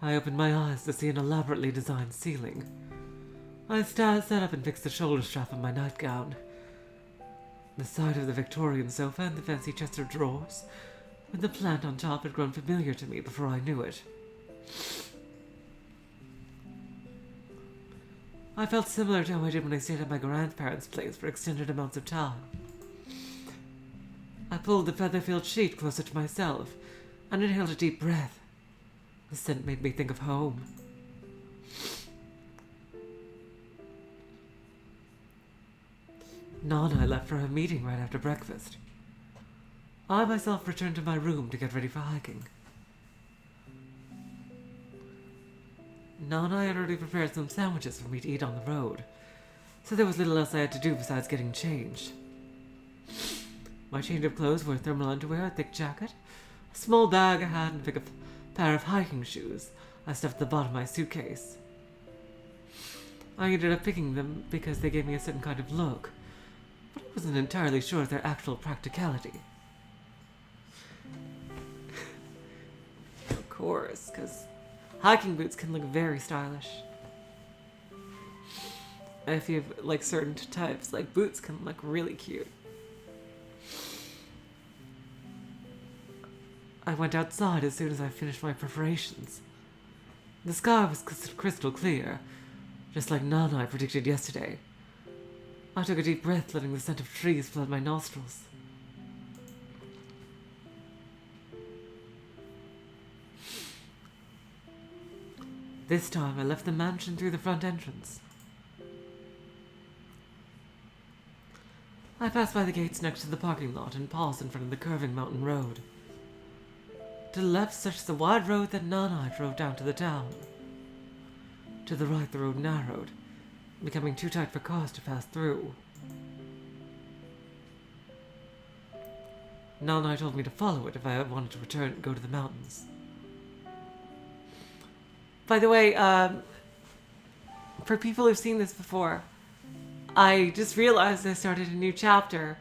I opened my eyes to see an elaborately designed ceiling. I sat up and fixed the shoulder strap of my nightgown. The sight of the Victorian sofa and the fancy chest of drawers, with the plant on top, had grown familiar to me before I knew it. I felt similar to how I did when I stayed at my grandparents' place for extended amounts of time. I pulled the feather-filled sheet closer to myself and inhaled a deep breath. The scent made me think of home. Nana left for her meeting right after breakfast. I myself returned to my room to get ready for hiking. Nana had already prepared some sandwiches for me to eat on the road, so there was little else I had to do besides getting changed. My change of clothes were thermal underwear, a thick jacket, a small bag, a hat, and a pair of hiking shoes I stuffed at the bottom of my suitcase. I ended up picking them because they gave me a certain kind of look, but I wasn't entirely sure of their actual practicality. Of course, because hiking boots can look very stylish. If you have, like, certain types, like, boots can look really cute. I went outside as soon as I finished my preparations. The sky was crystal clear, just like Nana predicted yesterday. I took a deep breath, letting the scent of trees flood my nostrils. This time I left the mansion through the front entrance. I passed by the gates next to the parking lot and paused in front of the curving mountain road. To the left stretched the wide road that Nana drove down to the town. To the right the road narrowed, becoming too tight for cars to pass through. Nana told me to follow it if I wanted to go to the mountains. By the way, for people who've seen this before, I just realized I started a new chapter,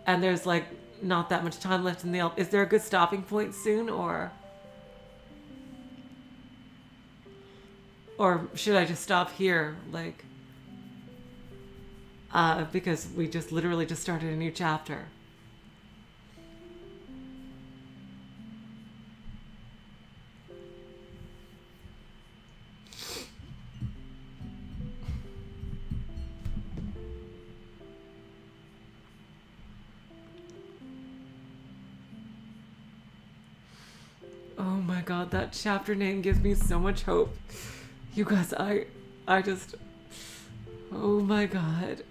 and there's like not that much time left in the Is there a good stopping point soon, or should I just stop here, like, because we just literally just started a new chapter. Oh my god, that chapter name gives me so much hope. You guys, I just... Oh my god.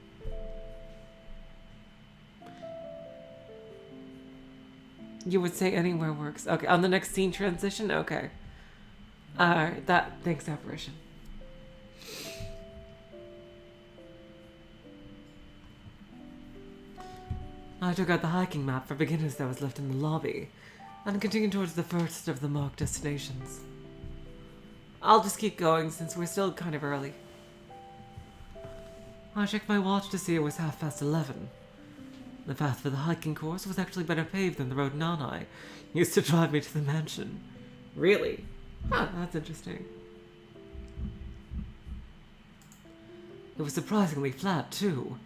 You would say anywhere works. Okay, on the next scene transition? Okay. Alright, thanks, apparition. I took out the hiking map for beginners that was left in the lobby, and continued towards the first of the marked destinations. I'll just keep going since we're still kind of early. I checked my watch to see it was 11:30. The path for the hiking course was actually better paved than the road Nanai used to drive me to the mansion. Really? Huh, that's interesting. It was surprisingly flat, too.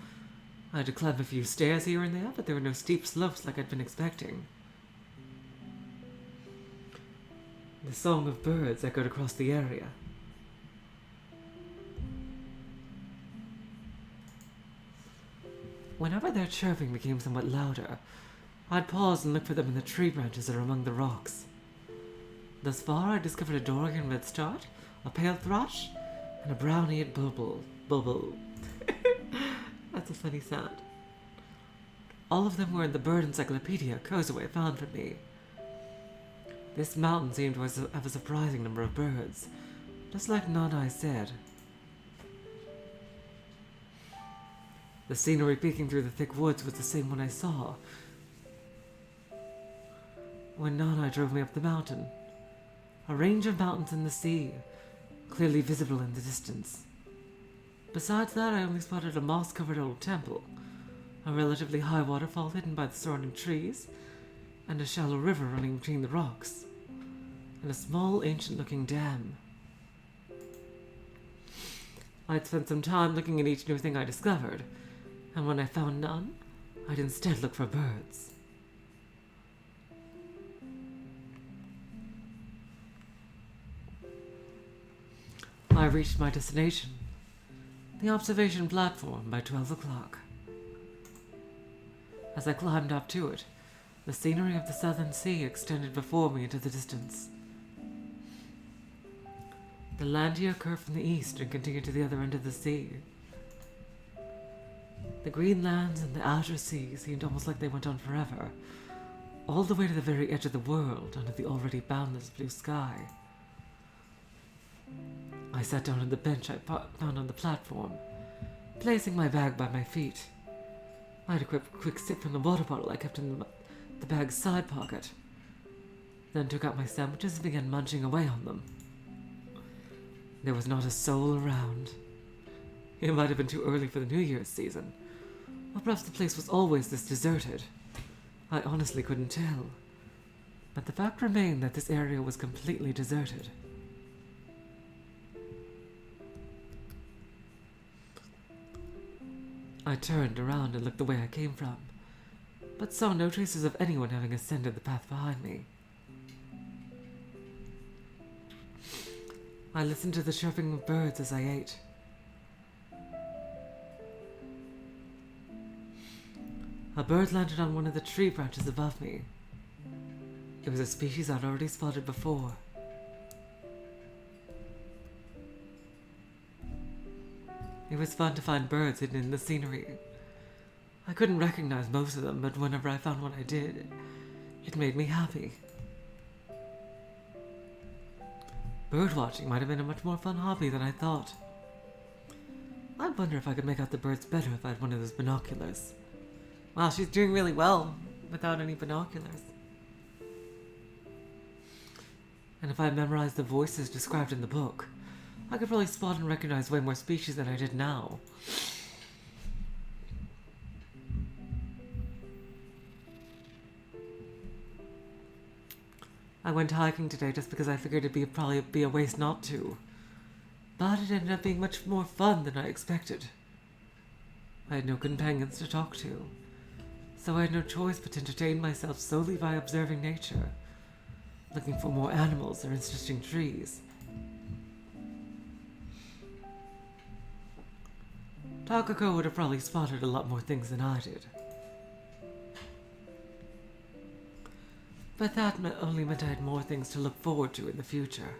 I had to climb a few stairs here and there, but there were no steep slopes like I'd been expecting. The song of birds echoed across the area. Whenever their chirping became somewhat louder, I'd pause and look for them in the tree branches or among the rocks. Thus far, I discovered a Dorian redstart, a pale thrush, and a brown-eared bulbul. That's a funny sound. All of them were in the bird encyclopedia Kozue found for me. This mountain seemed to have a surprising number of birds, just like Nanai said. The scenery peeking through the thick woods was the same one I saw when Nanai drove me up the mountain. A range of mountains in the sea, clearly visible in the distance. Besides that, I only spotted a moss-covered old temple, a relatively high waterfall hidden by the surrounding trees, and a shallow river running between the rocks, and a small, ancient-looking dam. I'd spent some time looking at each new thing I discovered, and when I found none, I'd instead look for birds. I reached my destination, the observation platform, by 12 o'clock. As I climbed up to it, the scenery of the southern sea extended before me into the distance. The land here curved from the east and continued to the other end of the sea. The green lands and the outer sea seemed almost like they went on forever, all the way to the very edge of the world under the already boundless blue sky. I sat down on the bench I found on the platform, placing my bag by my feet. I had a quick sip from the water bottle I kept in the bag's side pocket, then took out my sandwiches and began munching away on them. There was not a soul around. It might have been too early for the New Year's season, or perhaps the place was always this deserted. I honestly couldn't tell, but the fact remained that this area was completely deserted. I turned around and looked the way I came from, but saw no traces of anyone having ascended the path behind me. I listened to the chirping of birds as I ate. A bird landed on one of the tree branches above me. It was a species I'd already spotted before. It was fun to find birds hidden in the scenery. I couldn't recognize most of them, but whenever I found one I did, it made me happy. Birdwatching might have been a much more fun hobby than I thought. I wonder if I could make out the birds better if I had one of those binoculars. Wow, she's doing really well without any binoculars. And if I memorized the voices described in the book, I could probably spot and recognize way more species than I did now. I went hiking today just because I figured it'd probably be a waste not to. But it ended up being much more fun than I expected. I had no companions to talk to, so I had no choice but to entertain myself solely by observing nature, looking for more animals or interesting trees. Takako would have probably spotted a lot more things than I did. But that only meant I had more things to look forward to in the future.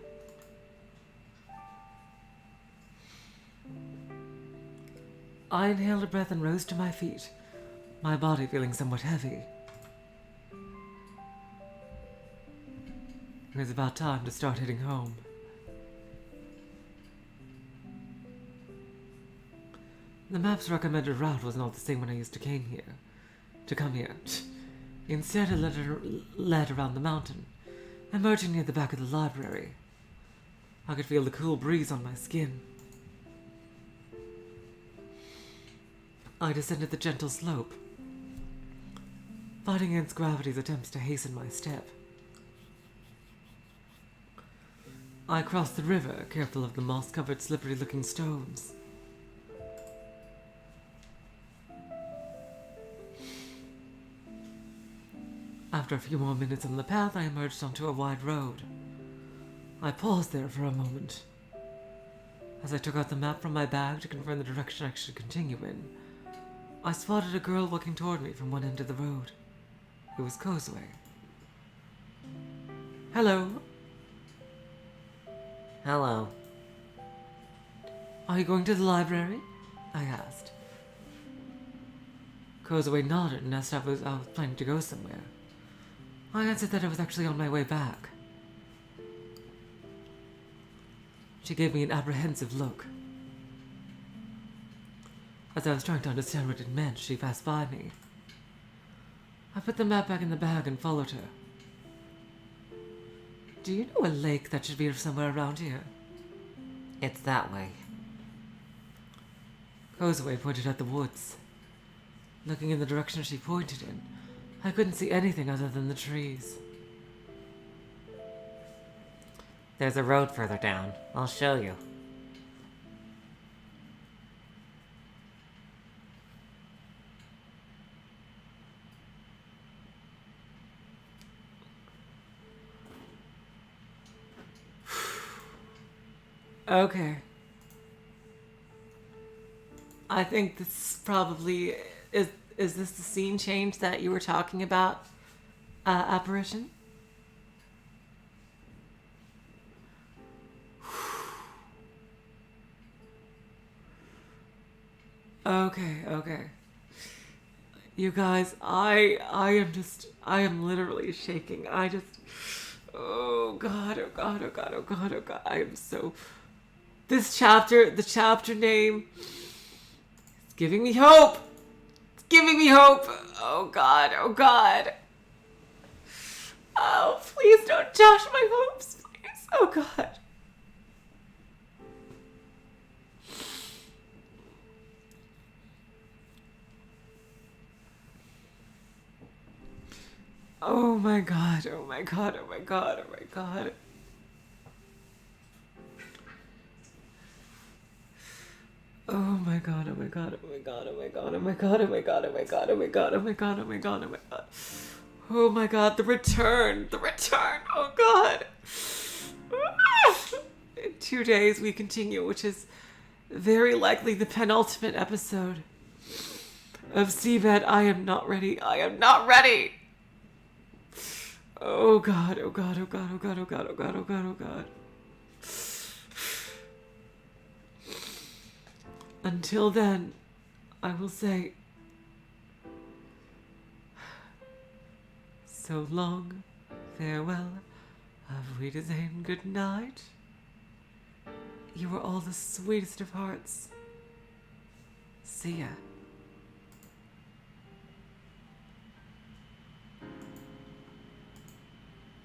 I inhaled a breath and rose to my feet, my body feeling somewhat heavy. It was about time to start heading home. The map's recommended route was not the same when I used to come here. Instead, it led around the mountain, emerging near the back of the library. I could feel the cool breeze on my skin. I descended the gentle slope, fighting against gravity's attempts to hasten my step. I crossed the river, careful of the moss-covered, slippery-looking stones. After a few more minutes on the path, I emerged onto a wide road. I paused there for a moment. As I took out the map from my bag to confirm the direction I should continue in, I spotted a girl walking toward me from one end of the road. It was Kozue. Hello. Hello. Are you going to the library? I asked. Kozue nodded and asked if I was planning to go somewhere. I answered that I was actually on my way back. She gave me an apprehensive look. As I was trying to understand what it meant, she passed by me. I put the map back in the bag and followed her. Do you know a lake that should be somewhere around here? It's that way. Kozue pointed at the woods. Looking in the direction she pointed in, I couldn't see anything other than the trees. There's a road further down. I'll show you. Okay. I think this probably is this the scene change that you were talking about, apparition? Okay. You guys, I am literally shaking. Oh God. I am so... the chapter name, it's giving me hope. Oh God. Oh, please don't dash my hopes, please. Oh God. Oh my God. Oh my God. Oh my God, the return. Oh God. In 2 days we continue, which is very likely the penultimate episode of Seabed. I am not ready. Oh God. Until then, I will say, so long, farewell, auf Wiedersehen, good night. You were all the sweetest of hearts. See ya.